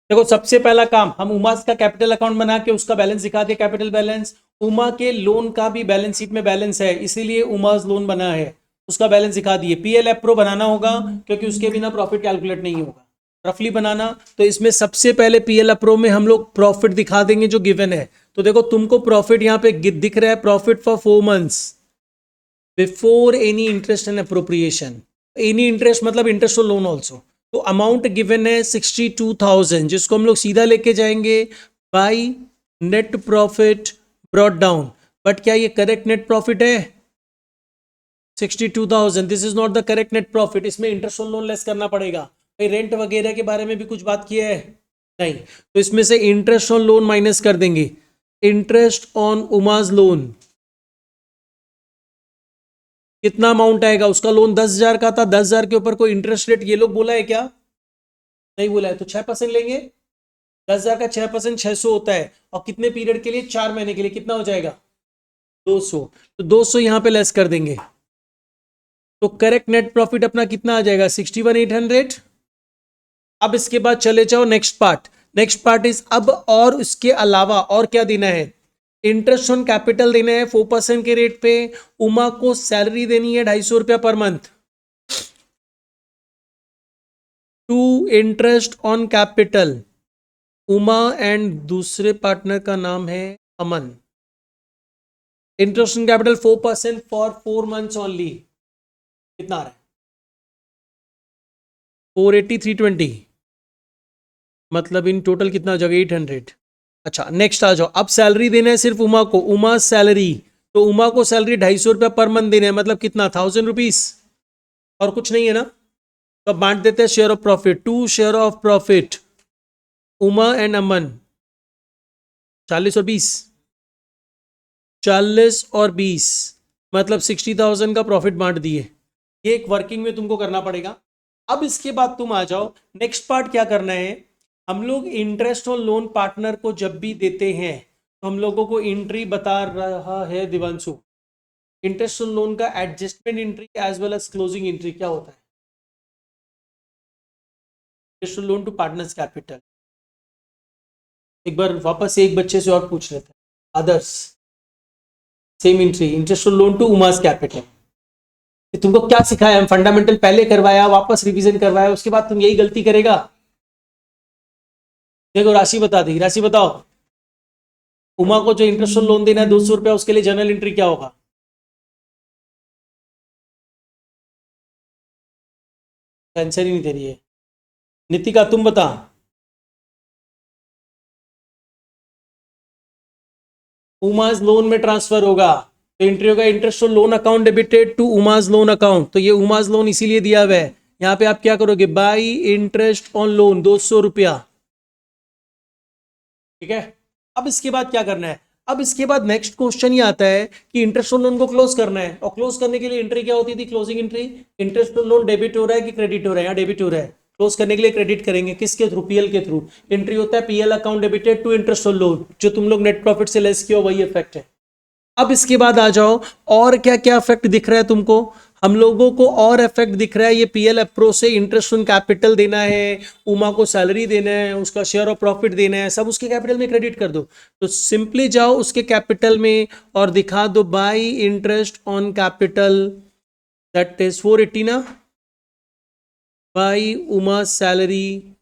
देखो सबसे पहला काम, हम उमास का कैपिटल अकाउंट बना के उसका बैलेंस दिखा दे, कैपिटल बैलेंस। उमा के लोन का भी बैलेंस शीट में बैलेंस है, इसीलिए उमास लोन बना है, उसका बैलेंस दिखा दिए। पीएल एप्रो बनाना होगा क्योंकि उसके बिना प्रॉफिट कैलकुलेट नहीं होगा, रफली बनाना। तो इसमें सबसे पहले पीएल अप्रो में हम लोग प्रॉफिट दिखा देंगे जो गिवन है। तो देखो तुमको प्रॉफिट यहाँ पे दिख रहा है, profit for 4 months before any interest and appropriation. Any interest मतलब इंटरेस्ट और लोन ऑल्सो। तो अमाउंट गिवन है 62,000, जिसको हम लोग सीधा लेके जाएंगे by net profit brought down. But क्या ये करेक्ट नेट प्रॉफिट है, 62,000? This is not the correct net profit, इसमें इंटरेस्ट और लोन लेस करना पड़ेगा। भाई रेंट वगैरह के बारे में भी कुछ बात किया है नहीं, तो इसमें से इंटरेस्ट ऑन लोन माइनस कर देंगे। इंटरेस्ट ऑन उमाज लोन कितना अमाउंट आएगा, उसका लोन 10,000 का था, 10,000 के ऊपर कोई इंटरेस्ट रेट ये लोग बोला है क्या, नहीं बोला है, तो 6% लेंगे। 10,000 का 6% 600 होता है, और कितने पीरियड के लिए, 4 महीने के लिए, कितना हो जाएगा 200। तो 200 यहां पे लेस कर देंगे, तो करेक्ट नेट प्रॉफिट अपना कितना आ जाएगा 61,800। अब इसके बाद चले जाओ next part. Next part is अब और इसके अलावा और क्या देना है, इंटरेस्ट ऑन कैपिटल देना है 4% के रेट पे। उमा को सैलरी देनी है 250 रुपया per month to interest on capital. Uma and दूसरे पार्टनर का नाम है Aman. Interest on capital 4% for 4 months only, कितना आ रहा है 480, 320, मतलब इन टोटल कितना हो जाएगा 800। अच्छा नेक्स्ट आ जाओ, अब सैलरी देना है सिर्फ उमा को, उमा सैलरी। तो उमा को सैलरी 250 रुपया पर मंथ देना है, मतलब कितना 1,000 रुपीज, और कुछ नहीं है ना। तो बांट देते हैं share of profit, 2 share of profit, Uma and Aman, 40 और 20, 40 और 20, मतलब 60,000 का प्रॉफिट बांट दिए। ये एक वर्किंग में तुमको करना पड़ेगा। अब इसके बाद तुम आ जाओ, नेक्स्ट पार्ट क्या करना है, हम लोग इंटरेस्ट और लोन पार्टनर को जब भी देते हैं तो हम लोगों को एंट्री बता रहा है दिवांशु, इंटरेस्ट और लोन का adjustment entry as well as closing entry क्या होता है। इंटरेस्ट और लोन टू पार्टनर्स कैपिटल, एक बार वापस एक बच्चे से और पूछ लेते हैं, अदर्स सेम एंट्री, इंटरेस्ट और लोन टू उमास कैपिटल। तुमको क्या सिखाया, हम फंडामेंटल पहले करवाया, वापस रिवीजन करवाया, उसके बाद तुम यही गलती करेगा। देखो राशि बता दी, राशि बताओ। उमा को जो इंटरेस्ट और लोन देना है 200 रुपया, उसके लिए जर्नल एंट्री क्या होगा, आंसर ही नहीं दे रही है। नितिका तुम बता। उमाज लोन में ट्रांसफर होगा, तो एंट्री होगा इंटरेस्ट और loan account debited to Uma's loan account. तो ये उमाज लोन इसीलिए दिया हुआ है, यहाँ पे आप क्या करोगे, बाई इंटरेस्ट ऑन लोन 200 रुपया, ठीक है। अब इसके बाद क्या करना है, अब इसके बाद नेक्स्ट क्वेश्चन ये आता है कि इंटरेस्ट ऑन लोन को क्लोज करना है, और क्लोज करने के लिए एंट्री क्या होती थी, closing entry. Interest on loan debit हो रहा है कि क्रेडिट हो रहा है, यहाँ डेबिट हो रहा है, क्लोज करने के लिए क्रेडिट करेंगे, किसके थ्रू, पीएल के थ्रू। एंट्री होता है PL account debited to interest on loan, जो तुम लोग नेट प्रॉफिट से लेस किया वही इफेक्ट है। अब इसके बाद आ जाओ, और क्या क्या इफेक्ट दिख रहा है तुमको, हम लोगों को और इफेक्ट दिख रहा है, ये पीएल अप्रोच से इंटरेस्ट ऑन कैपिटल देना है, उमा को सैलरी देना है, उसका शेयर ऑफ प्रॉफिट देना है, सब उसके कैपिटल में क्रेडिट कर दो। तो सिंपली जाओ उसके कैपिटल में और दिखा दो by interest on capital, that is 480 ना, by Uma salary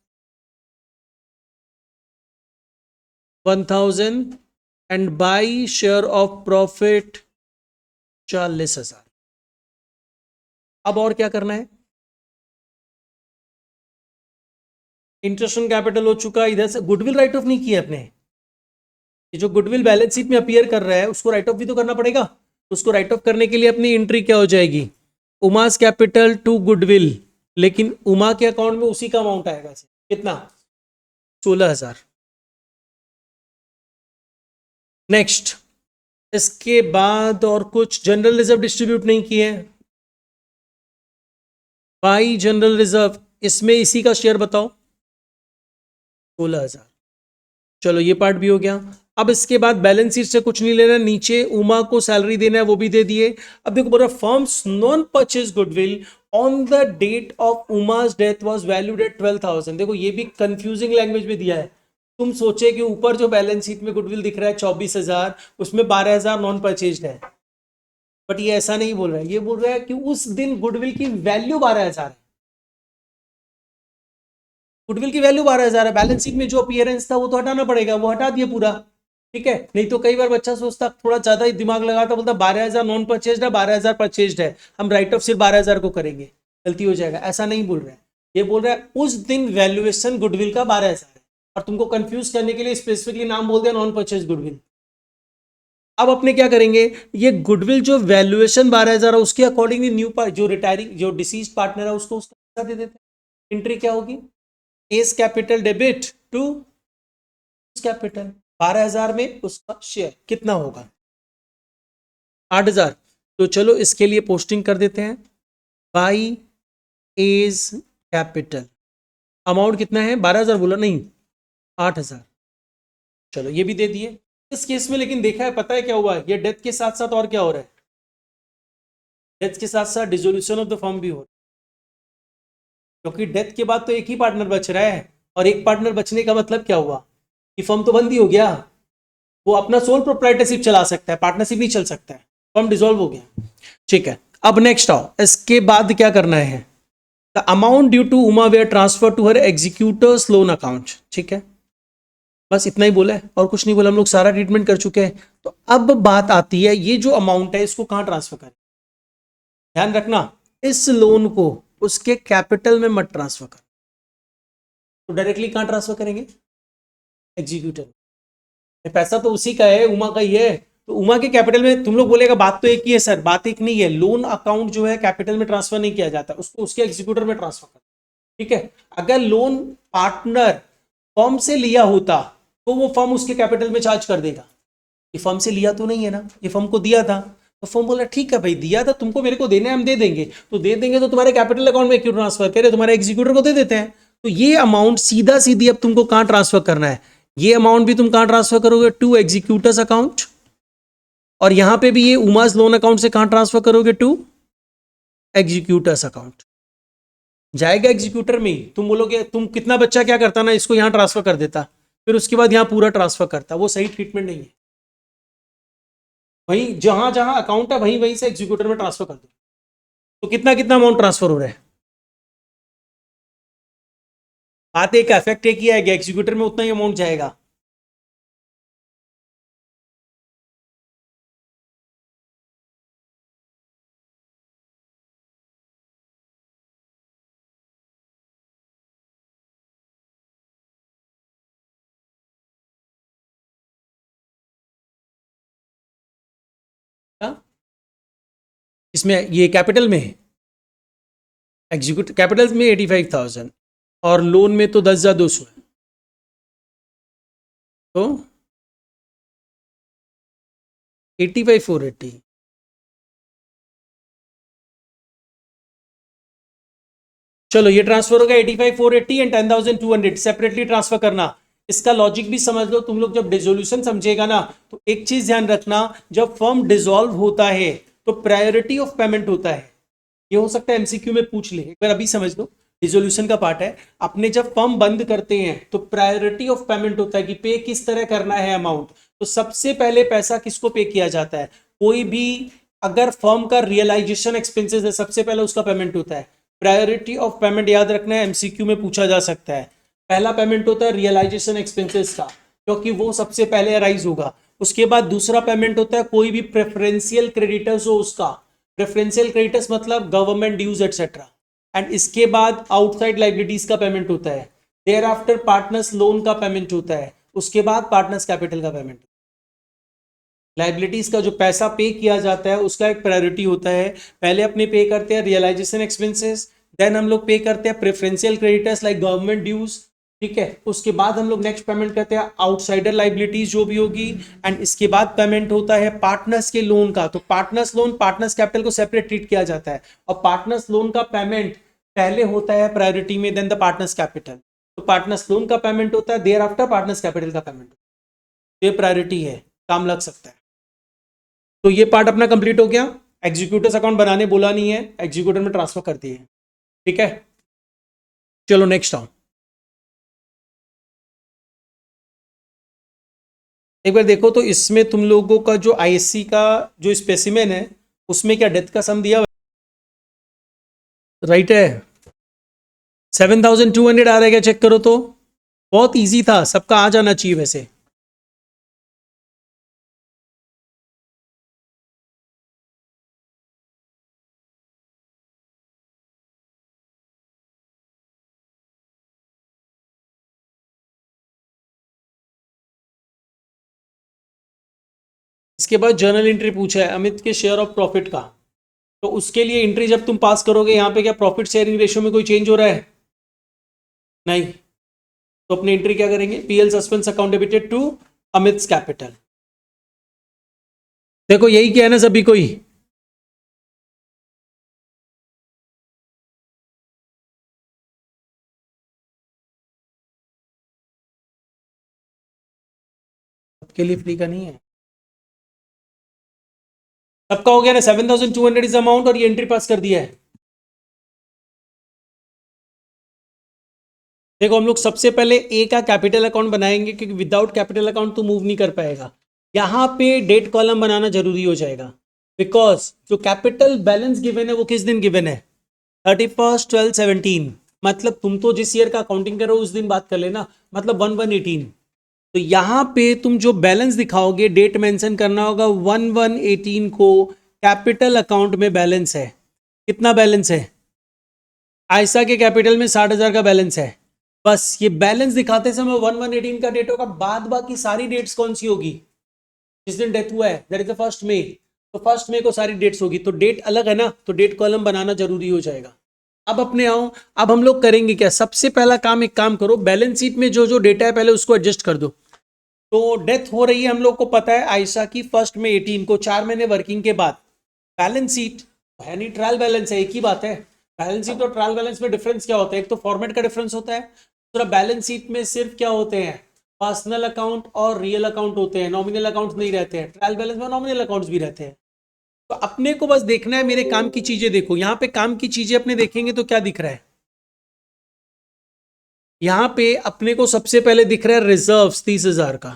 1,000 and by share of profit 40,000। अब और क्या करना है? इंटरेस्ट ऑन कैपिटल हो चुका, इधर से गुडविल राइट ऑफ नहीं किया अपने। ये जो गुडविल बैलेंस शीट में अपीयर कर रहा है उसको राइट ऑफ भी तो करना पड़ेगा। उसको राइट ऑफ करने के लिए अपनी एंट्री क्या हो जाएगी? उमास कैपिटल टू गुडविल, लेकिन उमा के अकाउंट में उसी का अमाउंट आएगा। कितना? 16,000। नेक्स्ट, इसके बाद और कुछ जनरल रिजर्व डिस्ट्रीब्यूट नहीं किए। बाई जनरल रिजर्व, इसमें इसी का शेयर बताओ, 16,000। चलो ये पार्ट भी हो गया। अब इसके बाद बैलेंस शीट से कुछ नहीं लेना, नीचे उमा को सैलरी देना है वो भी दे दिए। अब देखो बोल रहा firms non purchase goodwill on the date of Uma's death was valued at 12,000। देखो ये भी कंफ्यूजिंग लैंग्वेज में दिया है। तुम सोचे कि ऊपर जो बैलेंस शीट में गुडविल दिख रहा है 24,000, उसमें 12,000 नॉन परचेज्ड है, बट ये ऐसा नहीं बोल रहा है। ये बोल रहा है कि उस दिन गुडविल की वैल्यू 12,000 है। गुडविल की वैल्यू 12,000 है। बैलेंस शीट में जो अपीयरेंस था वो तो हटाना पड़ेगा, वो हटा दिया पूरा। ठीक है, नहीं तो कई बार बच्चा सोचता, थोड़ा ज्यादा ही दिमाग लगाता, बोलता 12,000 नॉन परचेज्ड है, 12,000 परचेज्ड है, हम राइट ऑफ सिर्फ 12,000 को करेंगे, गलती हो जाएगा। ऐसा नहीं बोल रहा है, ये बोल रहा है उस दिन वैल्यूएशन गुडविल का 12,000 है, और तुमको कंफ्यूज करने के लिए स्पेसिफिकली नाम बोल दिया नॉन परचेज गुडविल। अब अपने क्या करेंगे, ये गुडविल जो वैल्यूएशन 12,000 है उसके अकॉर्डिंगली न्यू जो रिटायरिंग जो डिसीज पार्टनर है उसको उसका दे देते हैं। एंट्री क्या होगी? A's capital debit to capital, 12,000 में उसका शेयर कितना होगा? 8,000। तो चलो इसके लिए पोस्टिंग कर देते हैं, बाई एज कैपिटल। अमाउंट कितना है? 12,000 बोला नहीं, 8,000। चलो ये भी दे दिए। इस केस में लेकिन देखा है, पता है क्या हुआ है, ये डेथ के साथ साथ और क्या हो रहा है? डेथ के साथ साथ डिसोल्यूशन ऑफ द फर्म भी हो रहा है, क्योंकि डेथ के बाद तो एक ही पार्टनर बच रहा है, और एक पार्टनर बचने का मतलब क्या हुआ कि फर्म तो बंद ही हो गया। वो अपना सोल प्रोप्राइटरशिप चला सकता है, पार्टनरशिप नहीं चल सकता है, फर्म डिसॉल्व हो गया। ठीक है, अब नेक्स्ट आओ, इसके बाद क्या करना है? The amount due to Uma were transfer to her executors loan account. ठीक है, बस इतना ही बोला है और कुछ नहीं बोला, हम लोग सारा ट्रीटमेंट कर चुके हैं। तो अब बात आती है, ये जो अमाउंट है इसको कहां ट्रांसफर करें? ध्यान रखना, इस लोन को उसके कैपिटल में मत ट्रांसफर कर, तो डायरेक्टली कहां ट्रांसफर करेंगे? एग्जीक्यूटर। पैसा तो उसी का है, उमा का ही है, तो उमा के कैपिटल में। तुम लोग बोलेगा बात तो एक ही है सर, बात एक नहीं है। लोन अकाउंट जो है कैपिटल में ट्रांसफर नहीं किया जाता, उसको उसके एग्जीक्यूटर में ट्रांसफर कर। ठीक है, अगर लोन पार्टनर फर्म से लिया होता तो वो फर्म उसके कैपिटल में चार्ज कर देगा। ये फर्म से लिया तो नहीं है ना, ये फर्म को दिया था, तो फर्म बोला ठीक है भाई दिया था तुमको, मेरे को देने हम दे देंगे, तो दे देंगे तो तुम्हारे कैपिटल अकाउंट में क्यों ट्रांसफर करे, तुम्हारे एग्जीक्यूटर को दे देते हैं। तो ये अमाउंट सीधा सीधी अब तुमको कहां ट्रांसफर करना है? ये अमाउंट भी तुम कहां ट्रांसफर करोगे? To executors account. और यहां पे भी ये उमास लोन अकाउंट से कहां ट्रांसफर करोगे? To executors account. जाएगा एग्जीक्यूटर में ही। तुम बोलोगे तुम कितना बच्चा क्या करता ना, इसको यहां ट्रांसफर कर देता, फिर उसके बाद यहां पूरा ट्रांसफर करता, वो सही ट्रीटमेंट नहीं है। वहीं जहां जहां अकाउंट है वहीं वहीं से एग्जीक्यूटर में ट्रांसफर कर दो। तो कितना कितना अमाउंट ट्रांसफर हो रहा है? बात एक इफेक्ट एक ही आएगा, एग्जीक्यूटर में उतना ही अमाउंट जाएगा। इसमें ये कैपिटल में है, एग्जीक्यूट कैपिटल में 85,000 और लोन में तो 10,200 है, तो 85,480। चलो ये ट्रांसफर होगा 85,480 एंड 10,200 सेपरेटली ट्रांसफर करना। इसका लॉजिक भी समझ लो तुम लोग, जब डिसोल्यूशन समझेगा ना तो एक चीज ध्यान रखना, जब फर्म डिसॉल्व होता है तो प्रायोरिटी ऑफ पेमेंट होता है। ये हो सकता है एमसीक्यू में पूछ ले, एक बार अभी समझ लो, डिसोल्यूशन का पार्ट है। अपने जब फर्म बंद करते हैं तो प्रायोरिटी ऑफ पेमेंट होता है कि पे किस तरह करना है अमाउंट। तो सबसे पहले पैसा किसको पे किया जाता है? कोई भी अगर फर्म का रियलाइजेशन एक्सपेंसेस है सबसे पहले उसका पेमेंट होता है। प्रायोरिटी ऑफ पेमेंट याद रखना है, एमसीक्यू में पूछा जा सकता है। पहला पेमेंट होता है रियलाइजेशन एक्सपेंसेस का, क्योंकि वो सबसे पहले अराइज होगा। उसके बाद दूसरा पेमेंट होता है कोई भी प्रेफरेंशियल क्रेडिटर्स हो उसका, प्रेफरेंशियल क्रेडिटर्स मतलब गवर्नमेंट ड्यूज एटसेट्रा। एंड इसके बाद आउटसाइड लाइबिलिटीज का पेमेंट होता है, देयर आफ्टर पार्टनर्स लोन का पेमेंट होता है, उसके बाद पार्टनर्स कैपिटल का पेमेंट। लाइबिलिटीज का जो पैसा पे किया जाता है उसका एक प्रायोरिटी होता है, पहले अपने पे करते हैं रियलाइजेशन एक्सपेंसेस, देन हम लोग पे करते हैं preferential creditors like government dues, ठीक है, उसके बाद हम लोग नेक्स्ट पेमेंट करते हैं आउटसाइडर लाइबिलिटीज जो भी होगी, एंड इसके बाद पेमेंट होता है पार्टनर्स के लोन का। तो पार्टनर्स लोन पार्टनर्स कैपिटल को सेपरेट ट्रीट किया जाता है, और पार्टनर्स लोन का पेमेंट पहले होता है प्रायोरिटी में, देन द पार्टनर्स कैपिटल। तो पार्टनर्स लोन का पेमेंट होता है, देयर आफ्टर पार्टनर्स कैपिटल का पेमेंट। ये प्रायोरिटी है, काम लग सकता है। तो ये पार्ट अपना कंप्लीट हो गया, एग्जीक्यूटर्स अकाउंट बनाने बोला नहीं है, एग्जीक्यूटर में ट्रांसफर कर दिए, ठीक है। चलो नेक्स्ट आओ, एक बार देखो तो इसमें तुम लोगों का जो आईएससी का जो स्पेसिमेन है उसमें क्या डेथ का सम दिया हुआ है? राइट है, 7200 आ रहा है क्या, चेक करो तो। बहुत इजी था, सबका आ जाना चाहिए वैसे। इसके बाद जर्नल एंट्री पूछा है अमित के शेयर ऑफ प्रॉफिट का, तो उसके लिए एंट्री जब तुम पास करोगे यहाँ पे क्या प्रॉफिट शेयरिंग रेशियो में कोई चेंज हो रहा है? नहीं। तो अपनी एंट्री क्या करेंगे, PL suspense account debited to Amit capital. देखो यही क्या है ना सभी कोई, सबके लिए फ्री का नहीं है, सबका हो गया ना। 7200 इज अमाउंट और ये एंट्री पास कर दिया है। देखो हम लोग सबसे पहले ए का कैपिटल अकाउंट बनाएंगे, क्योंकि विदाउट कैपिटल अकाउंट तो मूव नहीं कर पाएगा। यहाँ पे डेट कॉलम बनाना जरूरी हो जाएगा, बिकॉज जो कैपिटल बैलेंस गिवन है वो किस दिन गिवन है, 31/12/17। मतलब तुम तो जिस ईयर का अकाउंटिंग करो उस दिन बात कर लेना, मतलब 1/1/18। तो यहाँ पे तुम जो बैलेंस दिखाओगे डेट मेंशन करना होगा 1/1/18 को कैपिटल अकाउंट में बैलेंस है। कितना बैलेंस है? आयशा के कैपिटल में 60,000 का बैलेंस है। बस ये बैलेंस दिखाते समय 1/1/18 का डेट होगा, बाद बाकी सारी डेट्स कौन सी होगी, जिस दिन डेथ हुआ है, दैट इज द 1 मई। तो 1 मई को सारी डेट्स होगी, तो डेट अलग है ना, तो डेट कॉलम बनाना जरूरी हो जाएगा। अब अपने आओ, अब हम लोग करेंगे क्या, सबसे पहला काम, एक काम करो, बैलेंस शीट में जो जो डेटा है पहले उसको एडजस्ट कर दो। तो डेथ हो रही है, हम लोग को पता है आयशा की 1 मई 18 को, 4 महीने वर्किंग के बाद। बैलेंस शीट है नहीं, ट्रायल बैलेंस है, एक ही बात है। बैलेंस शीट और ट्रायल बैलेंस में डिफरेंस क्या होता है, एक तो फॉर्मेट का डिफरेंस होता है, दूसरा बैलेंस शीट में सिर्फ क्या होते हैं, पर्सनल अकाउंट और रियल अकाउंट होते हैं, नॉमिनल अकाउंट्स नहीं रहते हैं। ट्रायल बैलेंस में नॉमिनल अकाउंट्स भी रहते हैं। तो अपने को बस देखना है, मेरे काम की चीजें देखो, यहाँ पे काम की चीजें अपने देखेंगे तो क्या दिख रहा है, यहाँ पे अपने को सबसे पहले दिख रहा है रिजर्व 30,000 का,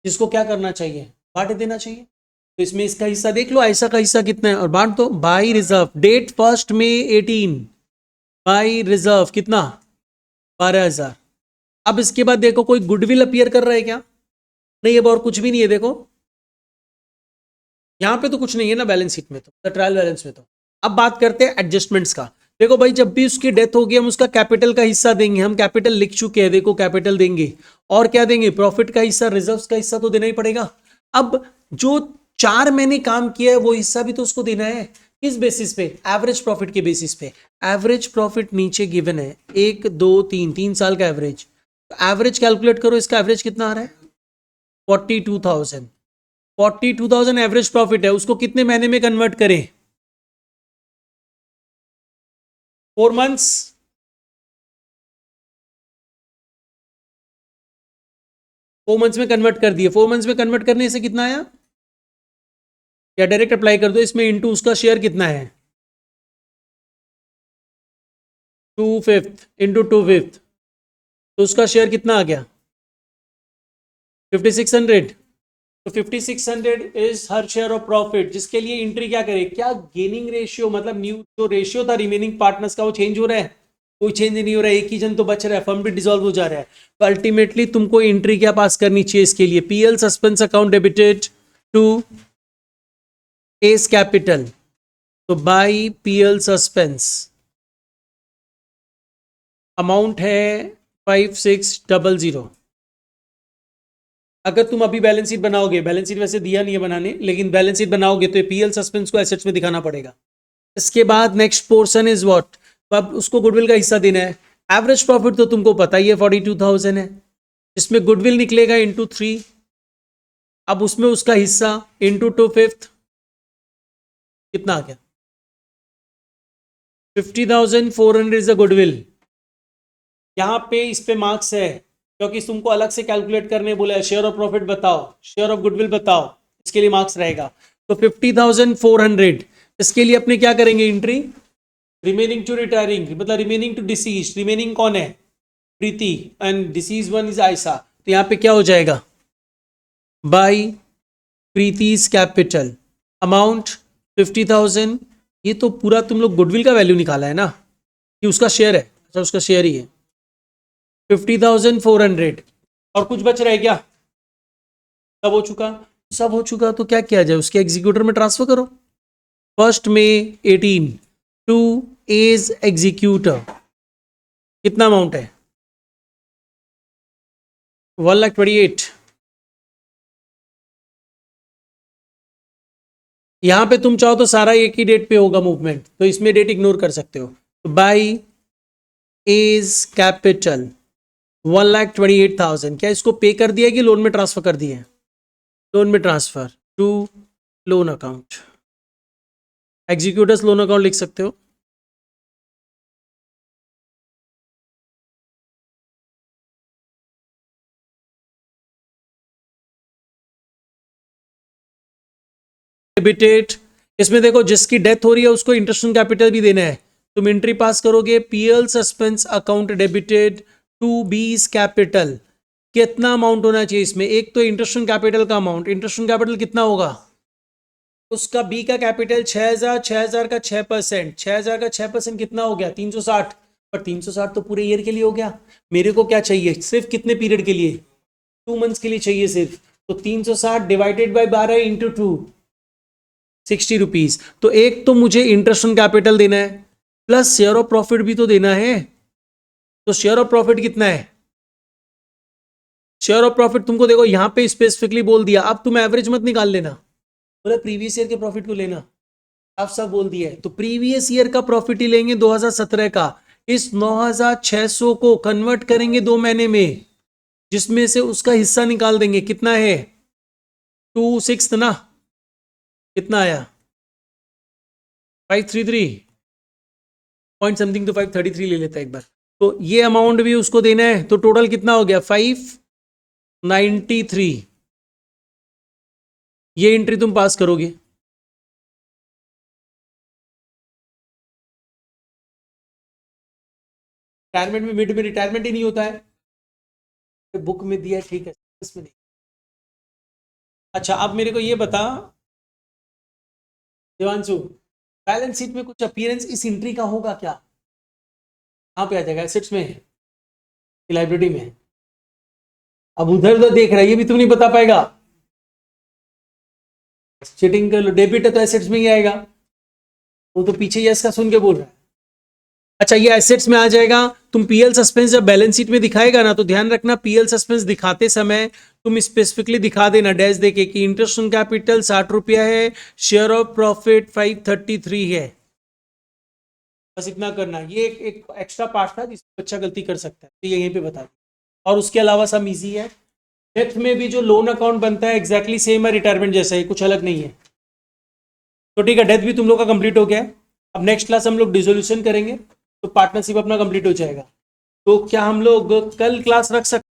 जिसको क्या करना चाहिए, बांट देना चाहिए। तो इसमें इसका हिस्सा देख लो, ऐसा का हिस्सा कितना है और बांट दो बाई रिजर्व। डेट 1 मई 18 बाई रिजर्व कितना, 12,000। अब इसके बाद देखो कोई गुडविल अपीयर कर रहा है क्या, नहीं, अब और कुछ भी नहीं है। देखो यहाँ पे तो कुछ नहीं है ना बैलेंस शीट में, तो ट्रायल बैलेंस में। तो अब बात करते हैं एडजस्टमेंट्स का। देखो भाई जब भी उसकी डेथ होगी हम उसका कैपिटल का हिस्सा देंगे, हम कैपिटल लिख चुके हैं, देखो कैपिटल देंगे, और क्या देंगे, प्रॉफिट का हिस्सा, रिजर्व्स का हिस्सा तो देना ही पड़ेगा। अब जो 4 महीने काम किया है वो हिस्सा भी तो उसको देना है। किस बेसिस पे, एवरेज प्रॉफिट के बेसिस पे। एवरेज प्रॉफिट नीचे गिवन है 1 2 3 3 साल का एवरेज। एवरेज कैलकुलेट करो, इसका एवरेज कितना आ रहा है, 42,000। 42,000 एवरेज प्रॉफिट है, उसको कितने महीने में कन्वर्ट करें, 4 मंथ्स। 4 मंथ्स में कन्वर्ट कर दिए। 4 मंथ्स में कन्वर्ट करने से कितना आया, या डायरेक्ट अप्लाई कर दो इसमें, इनटू उसका शेयर कितना है, 2/5 इंटू 2/5, तो उसका शेयर कितना आ गया, 5600। तो 5600 is her share of profit, जिसके लिए एंट्री क्या करे, क्या गेनिंग रेशियो, मतलब न्यू जो रेशियो था रिमेनिंग पार्टनर्स का वो चेंज हो रहा है, कोई चेंज नहीं हो रहा है, एक ही जन तो बच रहा है, फर्म भी डिसॉल्व हो जा रहा है। तो अल्टीमेटली तुमको एंट्री क्या पास करनी चाहिए इसके लिए, PL suspense account debited to A's capital, तो बाई पीएल सस्पेंस अमाउंट है 5600। अगर तुम अभी बैलेंस शीट बनाओगे, बैलेंस शीट वैसे दिया नहीं है बनाने, लेकिन बैलेंस शीट बनाओगे तो पीएल सस्पेंस को एसेट्स में दिखाना पड़ेगा। इसके बाद नेक्स्ट पोर्शन इज व्हाट, अब उसको गुडविल का हिस्सा देना है। एवरेज प्रॉफिट तो तुमको पता ही है 42,000 है, इसमें गुडविल निकलेगा इंटू 3, अब उसमें उसका हिस्सा इंटू 2/5 कितना आ गया 50,400 इज द गुडविल। यहां पे इस पे मार्क्स है क्योंकि तुमको अलग से कैलकुलेट करने बोला है, शेयर ऑफ प्रॉफिट बताओ, शेयर ऑफ गुडविल बताओ, इसके लिए मार्क्स रहेगा। तो 50,400 इसके लिए अपने क्या करेंगे एंट्री, रिमेनिंग टू रिटायरिंग, मतलब रिमेनिंग टू डिसीज, रिमेनिंग कौन है Preeti and deceased one is Ayesha, तो यहां पे क्या हो जाएगा बाई प्रीतिज कैपिटल अमाउंट 50,000। ये तो पूरा तुम लोग गुडविल का वैल्यू निकाला है ना, कि उसका शेयर है, अच्छा उसका शेयर ही है 50,400। और कुछ बच रहा है क्या, सब हो चुका, सब हो चुका तो क्या किया जाए, उसके एग्जीक्यूटर में ट्रांसफर करो। फर्स्ट में 18 टू एज एग्जीक्यूटर, कितना अमाउंट है 1,28,000। यहां पे तुम चाहो तो सारा एक ही डेट पे होगा मूवमेंट, तो इसमें डेट इग्नोर कर सकते हो। तो बाई एज कैपिटल 1,28,000, क्या इसको पे कर दिया कि लोन में ट्रांसफर कर दिए, लोन में transfer to loan account, executors loan account लिख सकते हो। डेबिटेड, इसमें देखो जिसकी डेथ हो रही है उसको इंटरेस्ट कैपिटल भी देना है, तुम एंट्री पास करोगे PL suspense account debited to B's capital. कितना अमाउंट होना चाहिए इसमें, एक तो इंटरेस्ट कैपिटल का अमाउंट, इंटरेस्ट कैपिटल कितना होगा, उसका बी का कैपिटल 6,000, 6,000 का 6%, 6,000 का 6% कितना हो गया 360, पर 360 तो पूरे ईयर के लिए हो गया, मेरे को क्या चाहिए सिर्फ कितने पीरियड के लिए 2 मंथ्स के लिए चाहिए सिर्फ, तो 360 डिवाइडेड बाई 12 इंटू 2 60 रुपीज। तो एक तो मुझे इंटरेस्ट ऑन कैपिटल देना है प्लस शेयर ऑफ प्रॉफिट भी तो देना है, तो शेयर ऑफ प्रॉफिट कितना है, शेयर ऑफ प्रॉफिट तुमको देखो यहां पे स्पेसिफिकली बोल दिया, अब तुम एवरेज मत निकाल लेना, बोला प्रीवियस ईयर के प्रॉफिट को लेना, आप सब बोल दिया है, तो प्रीवियस ईयर का प्रॉफिट ही लेंगे 2017 का, इस 9,600 को कन्वर्ट करेंगे 2 महीने में, जिसमें से उसका हिस्सा निकाल देंगे, कितना है 2/6 ना, कितना आया 533 पॉइंट समथिंग, तो 533 ले लेता है एक बार, तो ये अमाउंट भी उसको देना है, तो टोटल कितना हो गया 593। ये एंट्री तुम पास करोगे। रिटायरमेंट में मिड में रिटायरमेंट ही नहीं होता है, बुक में दिया है ठीक है, इसमें नहीं। अच्छा अब मेरे को ये बता देवांशु, बैलेंस शीट में कुछ अपीयरेंस इस एंट्री का होगा क्या, कहाँ पे आ जाएगा एसेट्स में, लाइब्रेरी में, अब उधर उधर देख रहा है, ये भी तुम नहीं बता पाएगा, चीटिंग कर लो, डेबिट है तो एसेट्स में ही आएगा, वो तो पीछे यस का सुन के बोल रहा है। अच्छा ये एसेट्स में आ जाएगा, तुम पीएल सस्पेंस जब बैलेंस शीट में दिखाएगा ना, तो ध्यान रखना पीएल सस्पेंस दिखाते समय तुम स्पेसिफिकली दिखा देना डैश देके कि इंटरेस्ट ऑन कैपिटल 60 रुपया है, शेयर ऑफ प्रॉफिट 533 है, बस इतना करना। ये एक एक्स्ट्रा पार्ट था जिसमें बच्चा गलती कर सकता है, तो ये यहीं पे बता दें। और उसके अलावा सब इजी है, डेथ में भी जो लोन अकाउंट बनता है एग्जैक्टली सेम है रिटायरमेंट जैसा ही, कुछ अलग नहीं है। तो ठीक है, डेथ भी तुम लोग का कंप्लीट हो गया है। अब नेक्स्ट क्लास हम लोग डिसोल्यूशन करेंगे, तो पार्टनरशिप अपना कंप्लीट हो जाएगा। तो क्या हम लोग कल क्लास रख सकते